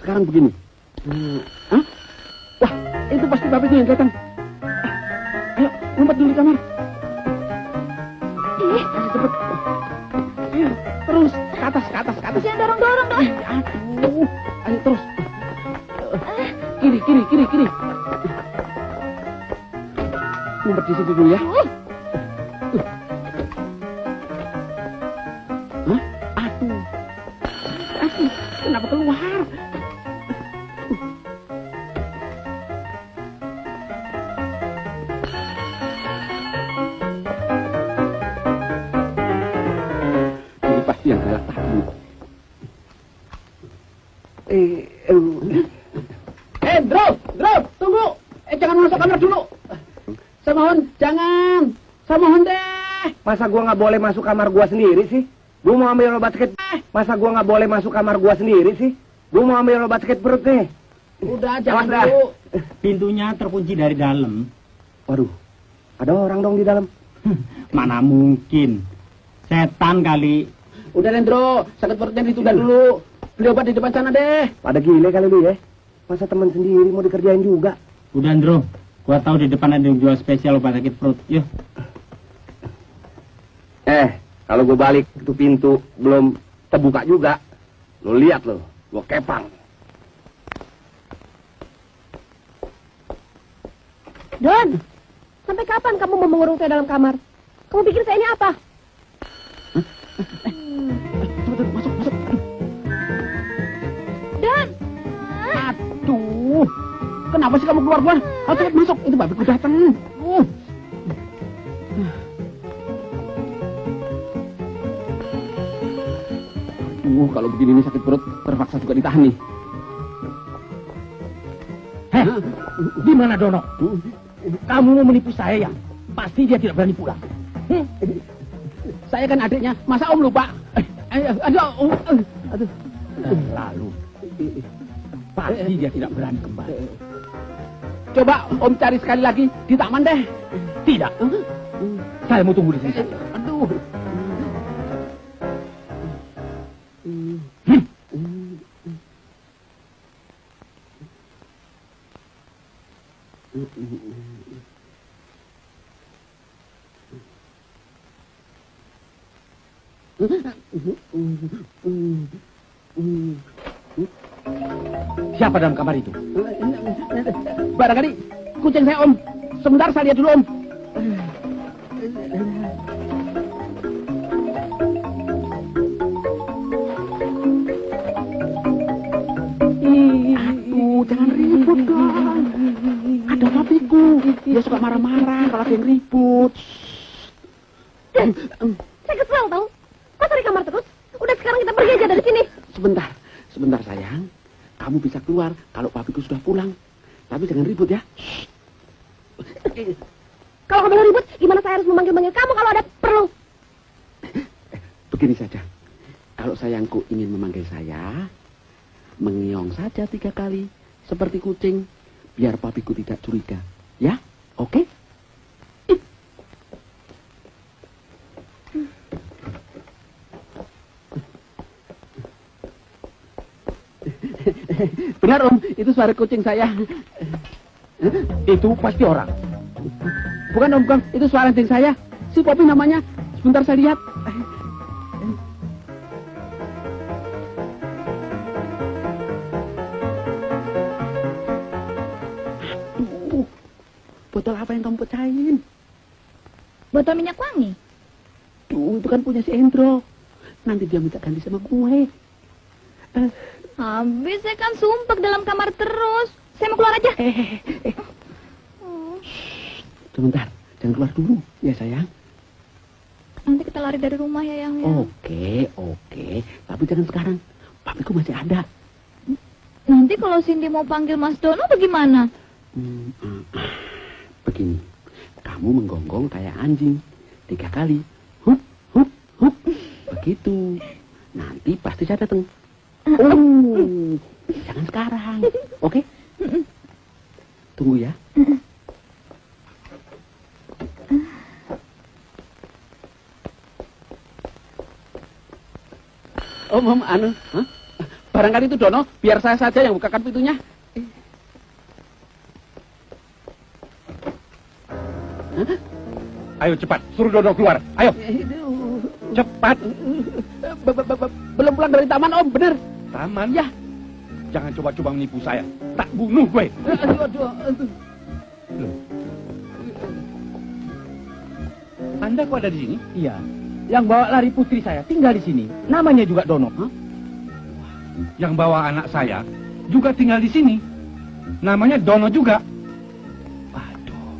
Sekarang begini. Wah, itu pasti papinya yang datang. Ayo, ngumpet dulu di kamar. Cepet. Ayo, terus ke atas. Jangan dorong-dorong, Don. Aduh, ayo terus. Kiri. Ngumpet di di situ dulu ya. Hah? Aduh. Kenapa keluar? Ini pasti yang galak tadi. Bro, tunggu. Jangan masuk kamar dulu. Saya mohon, jangan. Saya mohon deh. Masa gua nggak boleh masuk kamar gua sendiri sih? Gua mau ambil obat sakit. Masa gua nggak boleh masuk kamar gua sendiri sih? Gua mau ambil obat sakit perut nih. Udah, jangan Awas dah. dulu. Pintunya terkunci dari dalam. Waduh, ada orang dong di dalam. Mana mungkin. Setan kali. Udah, Lendro. Sakit perutnya ditunda dulu. Beli obat di depan sana deh. Pada gile kali lu ya. Masa teman sendiri mau dikerjain juga? Udah, Andro. Gua tahu di depan ada yang jual spesial obat sakit perut. Yuk. Kalau gue balik itu pintu belum terbuka juga, lo lihat lo, gue kepang. Don, sampai kapan kamu mau mengurung saya dalam kamar? Kamu pikir saya ini apa? Masuk. Don! Aduh. Kenapa sih kamu keluar? Ayo cepat masuk. Itu babiku datang. Kalau begini nih sakit perut terpaksa juga ditahan nih. Di mana Dono? Kamu mau menipu saya ya? Pasti dia tidak berani pulang. Saya kan adiknya. Masa Om lupa? Aduh. Lalu pasti dia tidak berani kembali. Coba Om cari sekali lagi di taman deh. Tidak. Saya mau tunggu di sini saja. Aduh. Siapa dalam kamar itu? Barangkali kucing saya Om. Sebentar saya lihat dulu Om. Aduh, jangan ribut dong. Ada papiku. Dia suka marah-marah kalau ada yang ribut. Saya kesel tau. Masa di kamar terus? Udah sekarang kita pergi aja dari sini. Sebentar sayang. Kamu bisa keluar kalau papiku sudah pulang. Tapi jangan ribut ya. Kalau kamu ribut, gimana saya harus memanggil-manggil kamu kalau ada perlu? Begini saja. Kalau sayangku ingin memanggil saya, mengiong saja 3 kali. Seperti kucing. Biar papiku tidak curiga. Ya? Oke? Benar Om, itu suara kucing saya. Itu pasti orang. Bukan Om, bukan. Itu suara kucing saya. Si Popi namanya. Sebentar saya lihat. Aduh, botol apa yang kamu pecahin? Botol minyak wangi. Duh, itu kan punya si Endro. Nanti dia minta ganti sama gue. Habis saya kan sumpek dalam kamar terus. Saya mau keluar aja. Sebentar, jangan keluar dulu. Ya sayang. Nanti kita lari dari rumah ya, Yang. Oke. Tapi jangan sekarang. Papiku masih ada. Nanti kalau Cindy mau panggil Mas Dono bagaimana? Begini. Kamu menggonggong kayak anjing. 3 kali. Hup, hup, hup. Begitu. Nanti pasti saya datang. Jangan sekarang. Oke? Tunggu ya. Om, barangkali itu Dono, biar saya saja yang bukakan pintunya. Ayo cepat, suruh Dono keluar. Ayo. Cepat. Belum pulang dari taman Om, bener. Taman? Ya. Jangan coba-coba menipu saya. Tak bunuh gue. Aduh. Anda kok ada di sini? Iya. Yang bawa lari putri saya tinggal di sini. Namanya juga Dono. Hah? Yang bawa anak saya juga tinggal di sini. Namanya Dono juga. Waduh.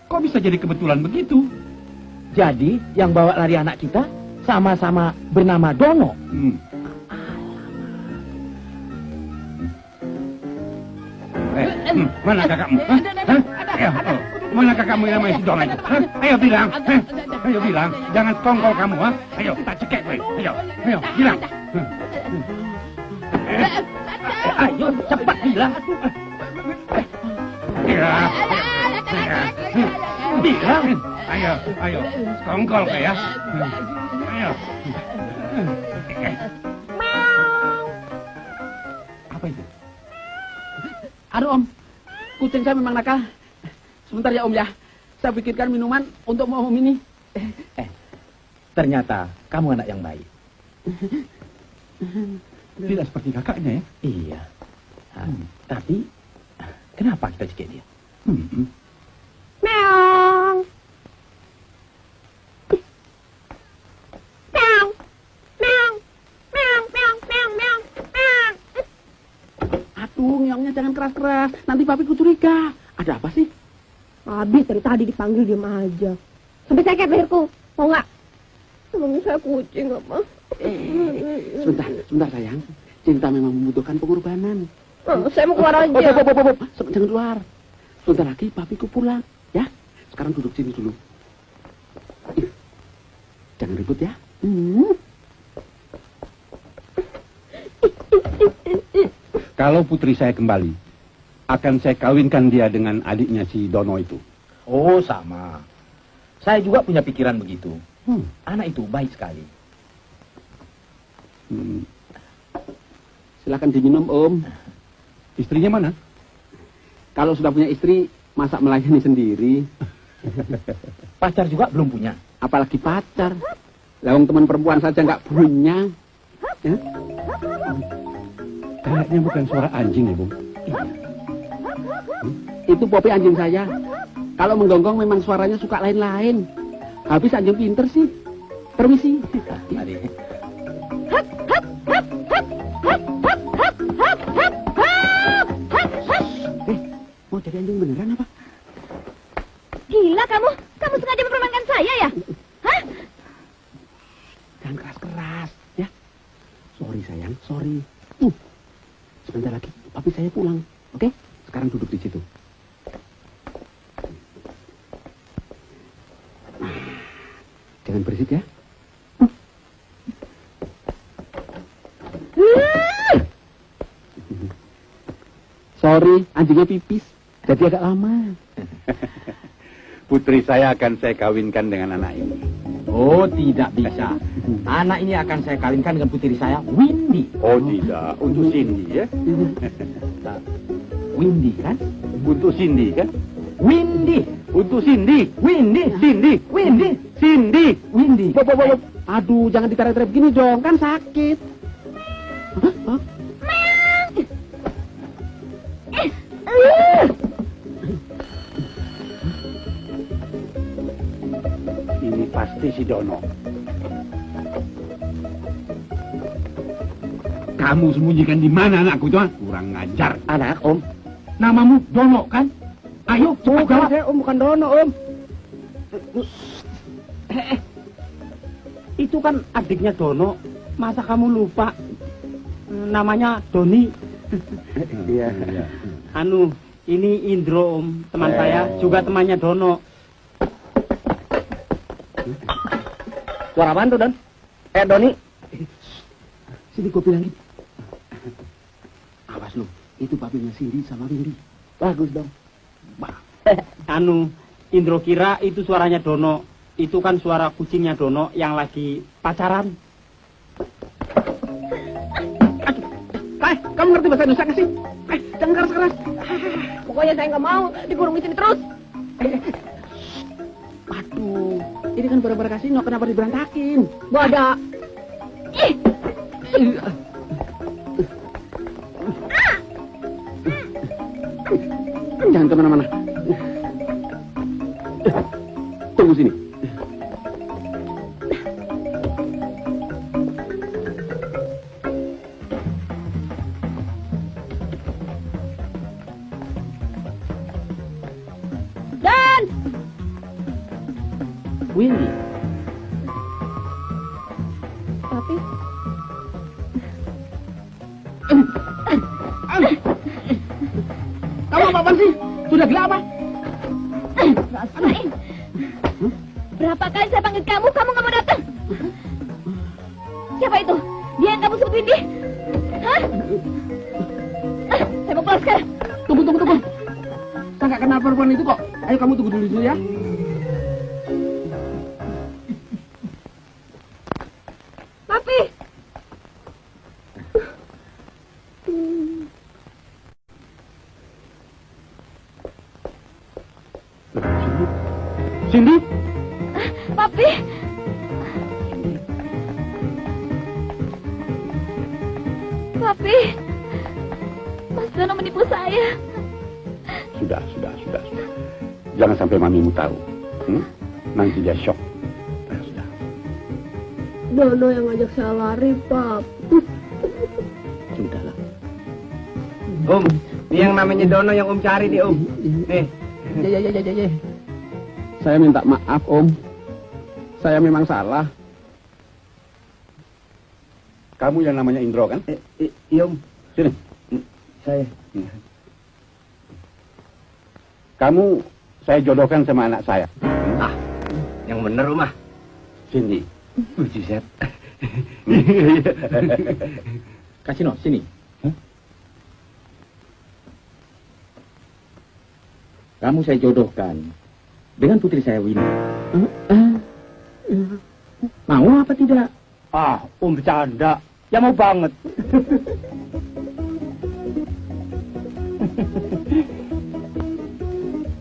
Kok bisa jadi kebetulan begitu? Jadi yang bawa lari anak kita sama-sama bernama Dono. Mana kakakmu? Hah? Ayo, mana kakakmu yang namanya si Dono itu? Hah? Ayo bilang. Ayo bilang. Jangan sekongkol kamu, ha? Ayo, tak cekek, weh. Ayo, bilang. Ayo, cepat bilang. Bilang. Bilang. Ayo, sekongkol kayak ya. Ayo. Apa itu? Aduh Om, kucing saya memang nakal. Sebentar ya Om ya, saya bikinkan minuman untuk Om ini. Ternyata kamu anak yang baik. Tidak seperti kakaknya ya? Iya. Tapi kenapa kita cekik dia? Meong. Meong. Meong. Meong, meong, meong, meong, meong. Aduh, ngeongnya jangan keras-keras. Nanti papiku curiga. Ada apa sih? Habis dari tadi dipanggil diem aja. Sampai sakit leherku. Mau nggak? Emangnya saya kucing apa? Sebentar sayang. Cinta memang membutuhkan pengorbanan. Saya mau keluar aja. Jangan keluar. Sebentar lagi papiku pulang. Ya, sekarang duduk sini dulu. Jangan ribut ya. Kalau putri saya kembali, akan saya kawinkan dia dengan adiknya si Dono itu. Oh, sama. Saya juga punya pikiran begitu. Anak itu baik sekali. Silakan diminum, Om. Istrinya mana? Kalau sudah punya istri, masa melayani sendiri? Pacar juga belum punya. Apalagi pacar. Lawang teman perempuan saja nggak punya. Ya? Kayaknya bukan suara anjing ya, Bung. Itu Popi anjing saya. Kalau menggonggong memang suaranya suka lain-lain. Habis anjing pinter sih. Permisi. Mari. Mau jadi anjing beneran apa? Gila kamu? Kamu sengaja mempermainkan saya ya? Hah? Jangan keras-keras, ya. Sorry sayang, sorry. Sebentar lagi, papi saya pulang. Oke? Sekarang duduk di situ. Jangan berisik ya. Sorry, anjingnya pipis. Jadi agak lama. Putri saya akan saya kawinkan dengan anak ini. Oh, tidak bisa. Anak ini akan saya kawinkan dengan putri saya, Windy. Oh tidak, untuk Cindy ya? Windy kan? Untuk Cindy kan? Windy. Untuk Cindy. Windy. Cindy. Windy. Cindy. Windy. Bob. Aduh, jangan ditarik-tarik begini dong, kan sakit. Hah? Ini pasti si Dono. Kamu sembunyikan di mana anakku itu? Kurang ngajar. Anak, Om. Namamu Dono kan? Ayo, cepat jawab. Saya Om, bukan Dono, Om. Itu kan adiknya Dono. Masa kamu lupa? Namanya Doni. Iya. Anu, ini Indro, Om. Teman saya, juga temannya Dono. Suara apaan tuh, Don? Doni. Sini gue bilangin. Awas lu, itu papinya Cindy sama Windy. Bagus dong. Anu, Indro kira itu suaranya Dono. Itu kan suara kucingnya Dono yang lagi pacaran. Kamu ngerti bahasa Indonesia nggak sih? Jangan keras-keras. Pokoknya saya nggak mau dikurung di sini terus. Aduh, ini kan barang-barang kasino, kenapa diberantakin? Gak ada. Jangan kemana-mana. Tunggu sini. Papi. Kamu apa sih? Sudah gila apa? Rasain. Berapa kali saya panggil kamu nggak mau datang. Siapa itu? Dia yang kamu sebut Windy? Hah? Saya mau pulang sekarang. Tunggu. Saya nggak kenal perempuan itu kok. Ayo kamu tunggu dulu ya. Papi. Cindy? Papi. Papi. Mas Dono menipu saya. Sudah. Jangan sampai mamimu tahu. Nanti dia shock. Sudah. Dono yang ngajak saya lari, Pap. Sudahlah. Ini yang namanya Dono yang cari nih, Nih. Ya. Saya minta maaf, Om. Saya memang salah. Kamu yang namanya Indro kan? Iya, Sini. Saya. Kamu saya jodohkan sama anak saya. Yang bener, Rumah. Cindy. Buset. Kasino, sini. Kamu saya jodohkan dengan putri saya Windy. Mau apa tidak? Bercanda. Ya mau banget.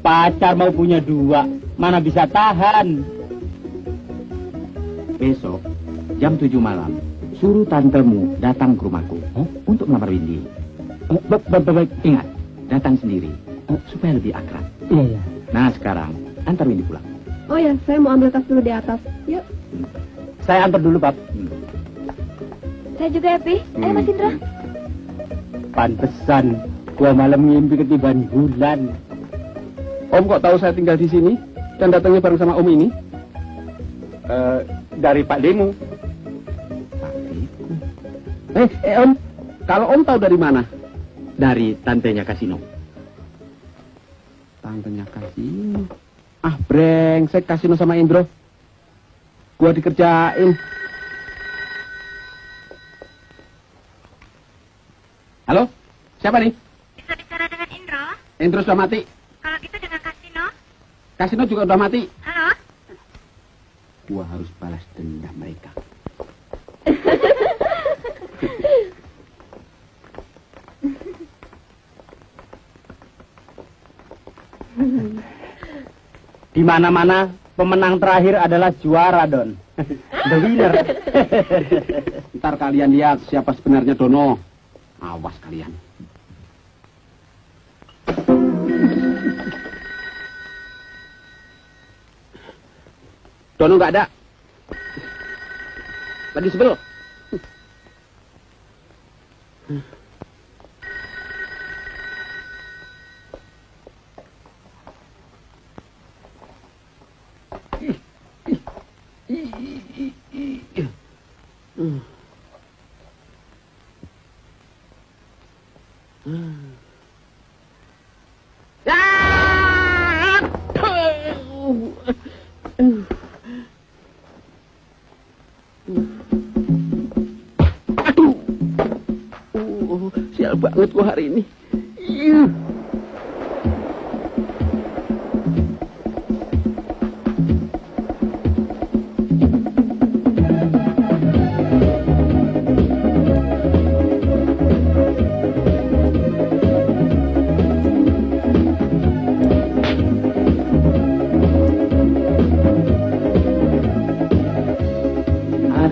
Pacar mau punya dua, mana bisa tahan. Besok jam 7 malam suruh tantemu datang ke rumahku untuk melamar Windy. Baik, ingat, datang sendiri supaya lebih akrab. Iya. Nah sekarang antar Windy pulang. Oh ya, saya mau ambil tas dulu di atas. Yuk. Saya antar dulu, Pap. Saya juga ya, Pi. Ayo, Mas Indra. Pantesan gua malam ngimpi ketiban bulan. Om kok tahu saya tinggal di sini dan datangnya bareng sama Om ini? Dari Pak Demu. Om, kalau Om tahu dari mana? Dari tantenya Kasino. Tantenya Kasino. Brengsek Kasino sama Indro. Gua dikerjain. Halo? Siapa nih? Bisa bicara dengan Indro? Indro sudah mati. Kalau gitu dengan Kasino? Kasino juga udah mati. Halo? Gua harus balas dendam mereka. Di mana-mana pemenang terakhir adalah juara, Don. The winner. Ntar kalian lihat siapa sebenarnya Dono. Awas kalian. Dono nggak ada. Lagi sebel. Sial banget gua hari ini.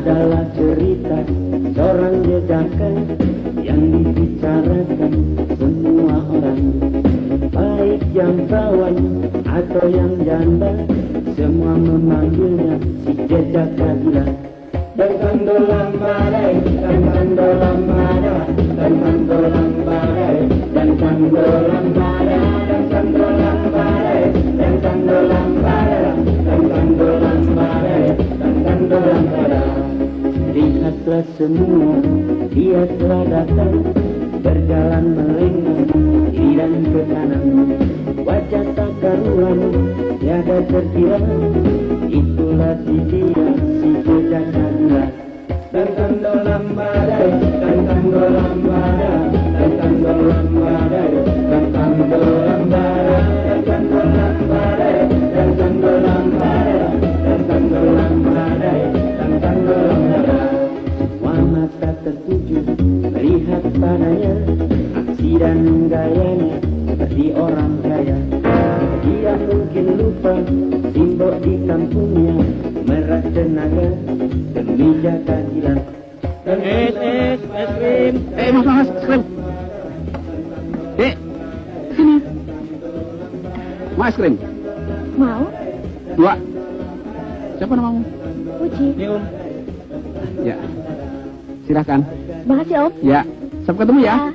Adalah cerita seorang jejakan yang dibicarakan semua orang, baik yang perawan atau yang janda, semua memanggilnya si jejak gila. Dan kandolan badai, dan kandolan badai, dan kandolan badai, dan kandolan badai, dan kandolan badai, dan kandolan badai, dan kandolan badai, dan kandolan badai. Lihat Lihatlah semua, dia telah datang, berjalan melenggang kiri dan ke kanan. Wajah tak karuan, tiada terkira, itulah si dia, si jejak Chandra. Tentang dalam badai, tentang dalam badai, tentang dalam badai, tentang dalam badai, tentang dalam badai, tentang dalam badai, tentang dalam badai, tentang dalam badai. Semua mata tertuju melihat padanya, aksi dan gayanya seperti orang kaya. Dia mungkin lupa simbol di kampungnya, meras tenaga demi jaga hilang. Es krim. Mas, es krim. Sini. Mau es krim? Mau? 2. Siapa namamu? Puji. Ini Om. Ya. Silakan. Makasih, Om. Ya. Sampai ketemu ya. Hah?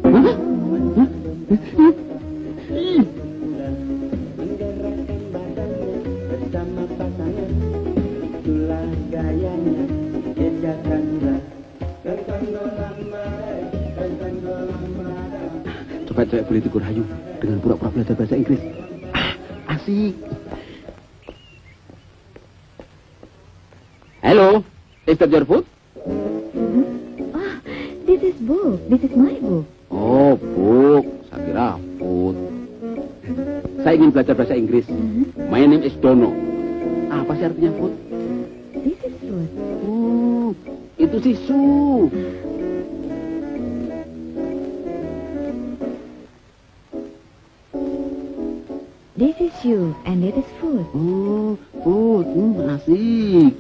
Hah? Ih. Bersama pasangan, itulah gayanya jejak Chandra. Tentang dalam badai, tentang dalam badai. Coba cewek boleh tegur Hayu dengan pura-pura belajar bahasa Inggris. Asik. Hello, is that your food? Ah, this is book. This is my book. Oh, book. Saya kira food. Saya ingin belajar bahasa Inggris. My name is Dono. Apa sih artinya food? This is food. Oh, itu sisu. This is you, and it is food. Oh, food. Asik.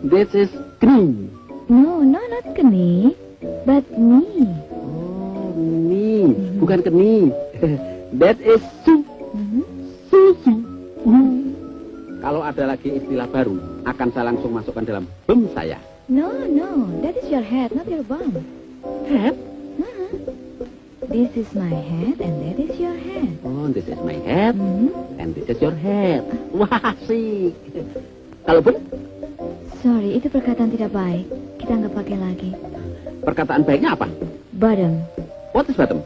This is cream. No, not keni, but me. Oh, mie. Bukan keni. That is soup. Susu. Kalau ada lagi istilah baru, akan saya langsung masukkan dalam bem saya. No, that is your head, not your bum. Head? This is my head, and that is your head. Oh, this is my head, and this is your head. Wah, asik. Kalau bem? Sorry, itu perkataan tidak baik. Kita nggak pakai lagi. Perkataan baiknya apa? Bottom. What is bottom?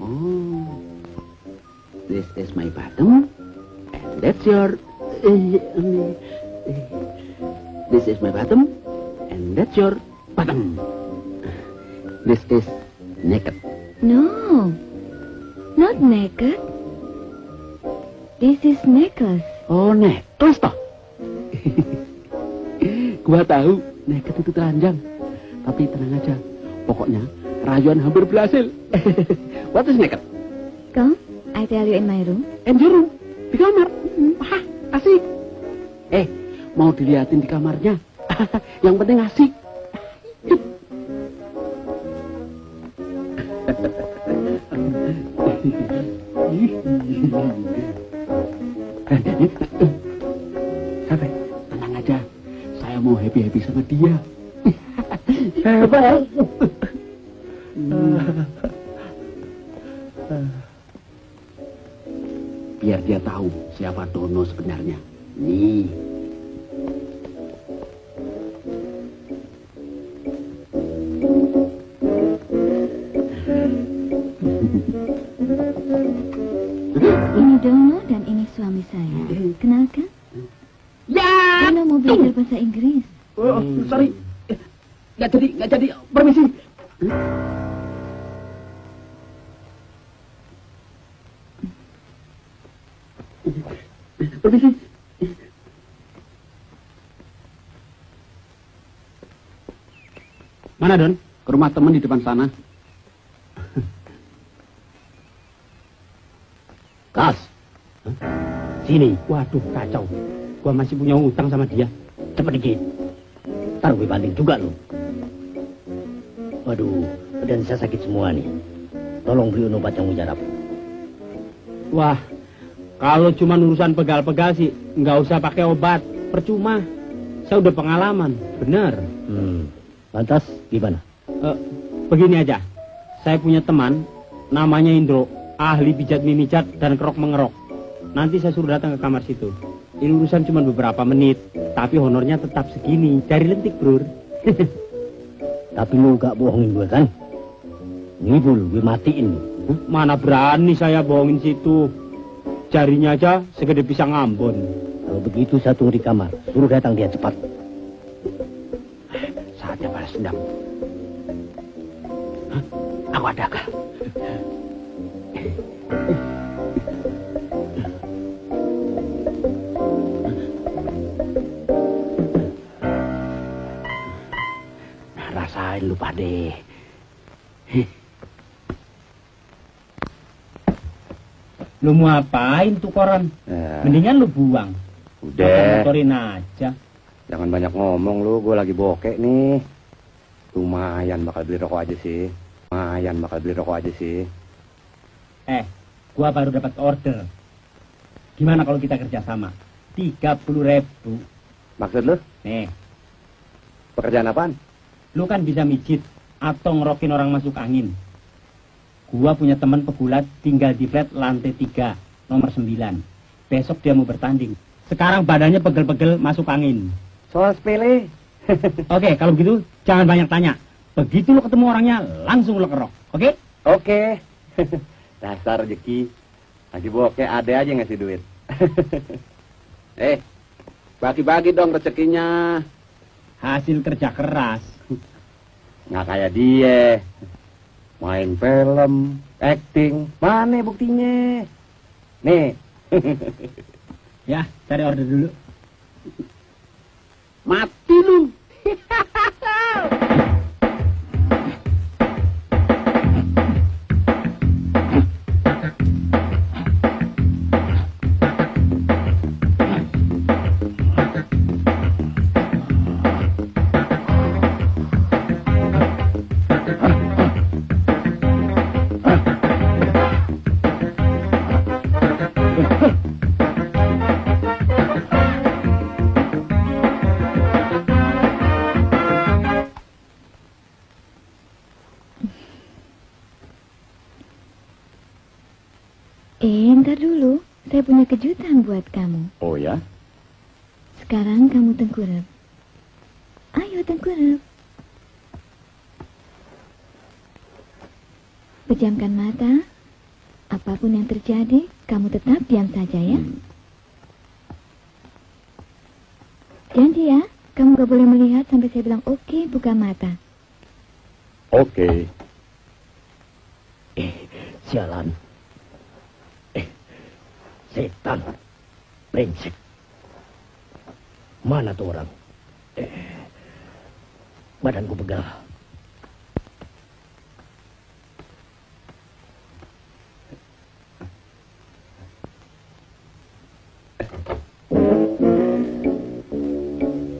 Oh, this is my bottom, and that's your. This is my bottom, and that's your bottom. This is naked. No, not naked. This is necklace. Oh, necklace toh. Gua tahu naked itu telanjang, tapi tenang aja. Pokoknya rayuan hampir berhasil. What is naked? Come, I tell you in my room. And your room? Di kamar? Wah, asik. Mau dilihatin di kamarnya. Yang penting asik. Sampai, tenang aja. Saya mau happy-happy sama dia. Hebat. Biar dia tahu siapa Dono sebenarnya. Nih. Ini Dono dan ini suami saya. Kenalkan? Ya. Dono mau belajar bahasa Inggris. Oh, sorry. Nggak jadi. Permisi. Permisi. Mana, Don? Ke rumah teman di depan sana. Kas. Sini. Waduh, kacau. Gua masih punya utang sama dia. Cepet dikit. Ntar gue banding juga lo. Waduh, badan saya sakit semua nih. Tolong beli obat yang mujarab. Wah, kalau cuma urusan pegal-pegal sih, nggak usah pakai obat. Percuma. Saya udah pengalaman. Bener. Lantas gimana? Begini aja. Saya punya teman, namanya Indro. Ahli pijat mimijat dan kerok mengerok. Nanti saya suruh datang ke kamar situ. Ini urusan cuma beberapa menit, tapi honornya tetap segini. Dari lentik, bro. Tapi lu gak bohongin gue kan? Ini dulu gue matiin lu. Mana berani saya bohongin situ. Jarinya aja segede pisang Ambon. Kalau begitu saya tunggu di kamar. Suruh datang dia cepat. Saatnya balas dendam. Aku ada akal. Rasain lu Pade. Lu mau apain tuh koran? Mendingan lu buang. Udah. Motorin aja. Jangan banyak ngomong lu, gue lagi bokek nih. Lumayan bakal beli rokok aja sih. Gua baru dapat order. Gimana kalau kita kerjasama? 30.000. Maksud lu? Nih, Pekerjaan apaan? lu kan bisa mijit atau ngerokin orang masuk angin. Gua punya teman pegulat tinggal di flat lantai 3, nomor 9. Besok dia mau bertanding. Sekarang badannya pegel-pegel masuk angin. Soal sepele. Oke, kalau begitu jangan banyak tanya. Begitu lu ketemu orangnya, langsung lu kerok. Oke? Oke. Dasar rezeki. Lagi bokek ada aja ngasih duit. Bagi-bagi dong rezekinya. Hasil kerja keras. Nggak kayak dia. Main film, acting, mana buktinya? Nih. Ya, cari order dulu. Mati lu. Ntar dulu, saya punya kejutan buat kamu. Oh ya? Sekarang kamu tengkurap. Ayo tengkurap. Pejamkan mata. Apapun yang terjadi, kamu tetap diam saja ya. Janji ya, kamu gak boleh melihat sampai saya bilang oke, buka mata. Oke. Sialan. Setan. Brengsek. Mana tuh orang? Badanku pegal.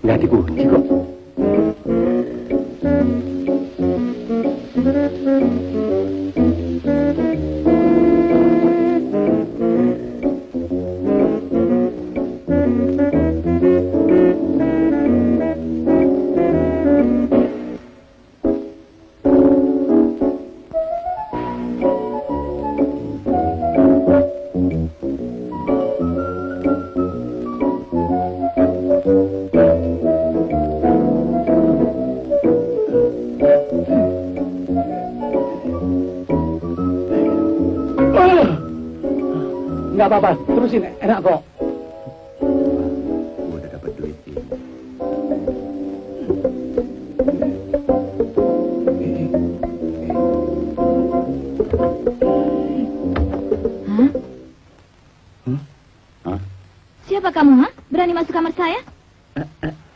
Nggak dikunci kok. Nggak apa-apa, terusin, enak kok. Gue udah dapat duit ini. Hah? Siapa kamu, ha? Berani masuk kamar saya?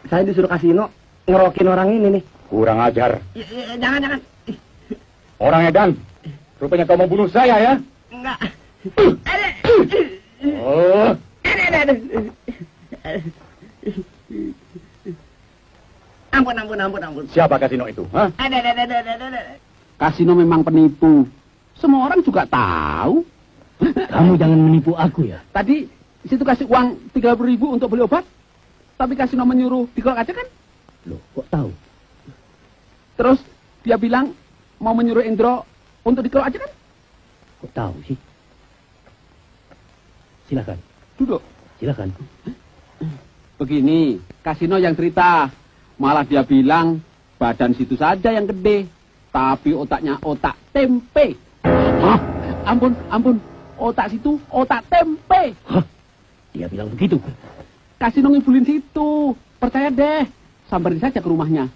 Saya disuruh kasino ngerokin orang ini nih. Kurang ajar. Jangan. Orang edan. Rupanya kau mau bunuh saya ya? Enggak. Oh. Ampun. Siapa kasino itu? Hah? Kasino memang penipu. Semua orang juga tahu. Kamu jangan menipu aku ya. Tadi situ kasih uang 30.000 untuk beli obat. Tapi kasino menyuruh dikolok aja kan? Loh, kok tahu? Terus dia bilang mau menyuruh Indro untuk dikolok aja kan? Kok tahu sih? Silakan. Duduk. Silakan. Begini, Kasino yang cerita. Malah dia bilang badan situ saja yang gede, tapi otaknya otak tempe. Hah? Ampun, otak situ otak tempe. Hah? Dia bilang begitu. Kasino ngibulin situ. Percaya deh, samperin saja ke rumahnya.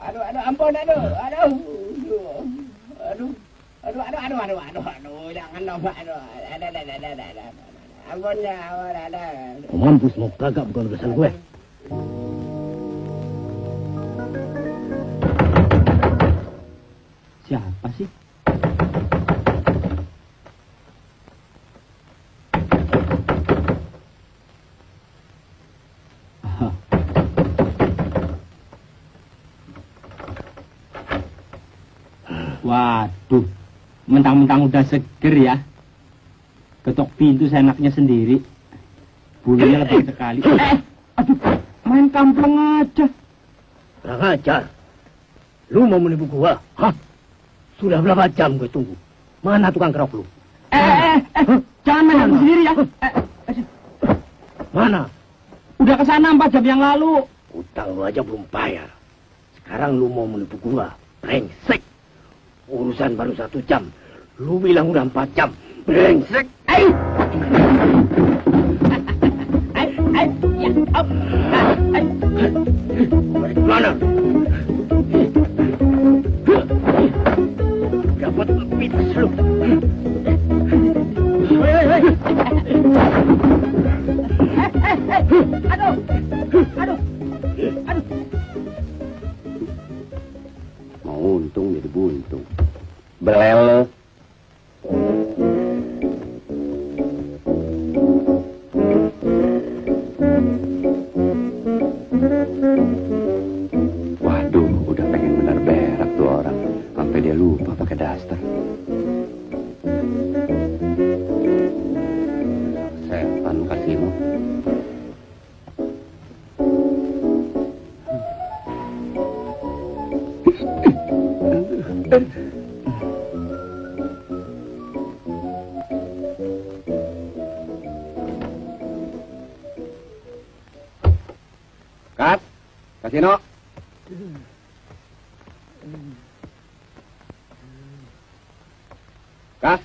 Aduh, ampun, aduh, jangan dong, aduh, ampun ya, Kau mampus mau kagak bukan urusan gue. Siapa sih? Waduh, mentang-mentang udah seger ya. Ketok pintu seenaknya sendiri. Bulunya lebih sekali. Aduh, main kampung aja. Kurang ajar. Lu mau menipu gua? Hah? Sudah berapa jam gue tunggu? Mana tukang kerok lu? Jangan main aku sendiri ya. Mana? Udah kesana 4 jam yang lalu. Utang lu aja belum bayar. Sekarang lu mau menipu gua? Brengsek. Urusan baru 1 jam. Lu bilang udah 4 jam. Brengsek. Balik mana? Dapat lebih terseluk. Aduh. Mau untung jadi buntung. Belele. Waduh, udah pengen benar berak tuh orang. Sampai dia lupa pakai daster. Setan Kasino. Kat, Kasino. Kas.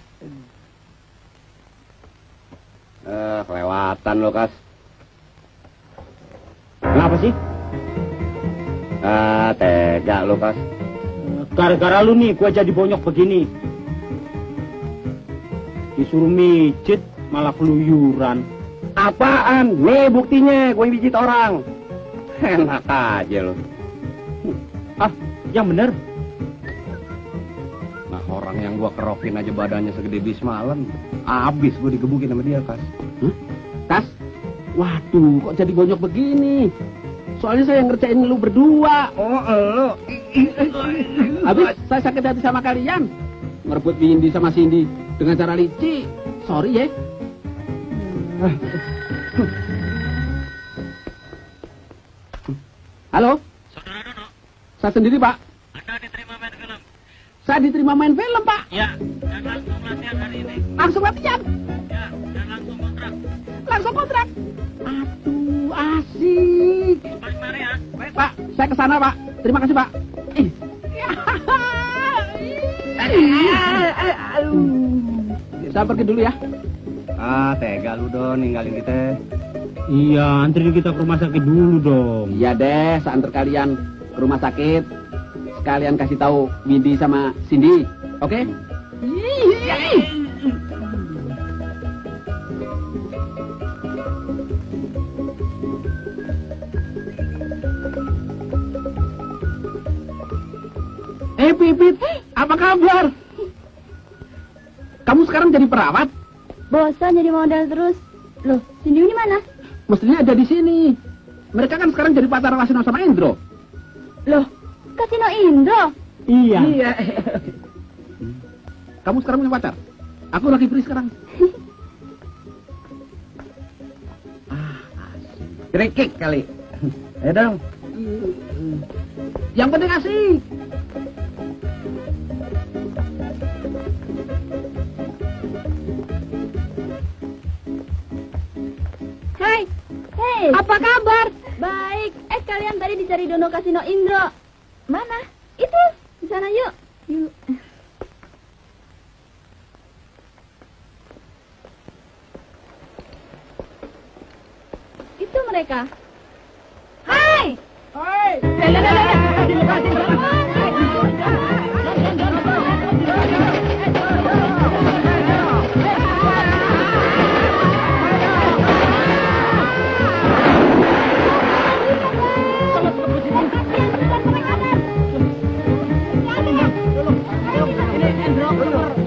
Kelewatan lo, Kas. Kenapa sih? Tega lo, Kas. Gara-gara lu nih, gua jadi bonyok begini. Disuruh mijit, malah keluyuran. Apaan? Nih buktinya, gue yang pijit orang. Enak aja lo. Yang bener. Nah, orang yang gua kerokin aja badannya segede bis malam. Abis gue digebukin sama dia, Kas. Kas? Waduh, kok jadi bonyok begini? Soalnya saya ngerjain lu berdua. Oh, lo. Habis saya sakit hati sama kalian. Ngerebut Windy sama Cindy dengan cara licik. Sorry ya. Halo? Saudara Dono. Saya sendiri, Pak. Anda diterima main film. Saya diterima main film, Pak. Ya, dan langsung latihan hari ini. Langsung latihan? Ya, dan langsung kontrak. Langsung kontrak? Aduh, asik. Balik mari ya. Baik, Pak. Saya ke sana, Pak. Terima kasih, Pak. Saya pergi dulu ya. Tega lu, Don, ninggalin kita. Iya, anterin kita ke rumah sakit dulu dong. Iya deh, saya antar kalian ke rumah sakit. Sekalian kasih tahu Windy sama Cindy. Oke? Pipit, apa kabar? Kamu sekarang jadi perawat? Bosan jadi model terus. Loh, Cindy ini mana? Mestinya ada di sini. Mereka kan sekarang jadi pacar Kasino sama Indro. Loh, Kasino Indro? Iya. Kamu sekarang punya pacar? Aku lagi free sekarang. Kerikik kali. Ayo dong. Yang penting asik. Hai. Apa kabar? Baik. Kalian tadi dicari Dono Kasino Indro. Mana? Itu. Di sana yuk. Yuk. Itu mereka. Hai. Hai. Ini Endro.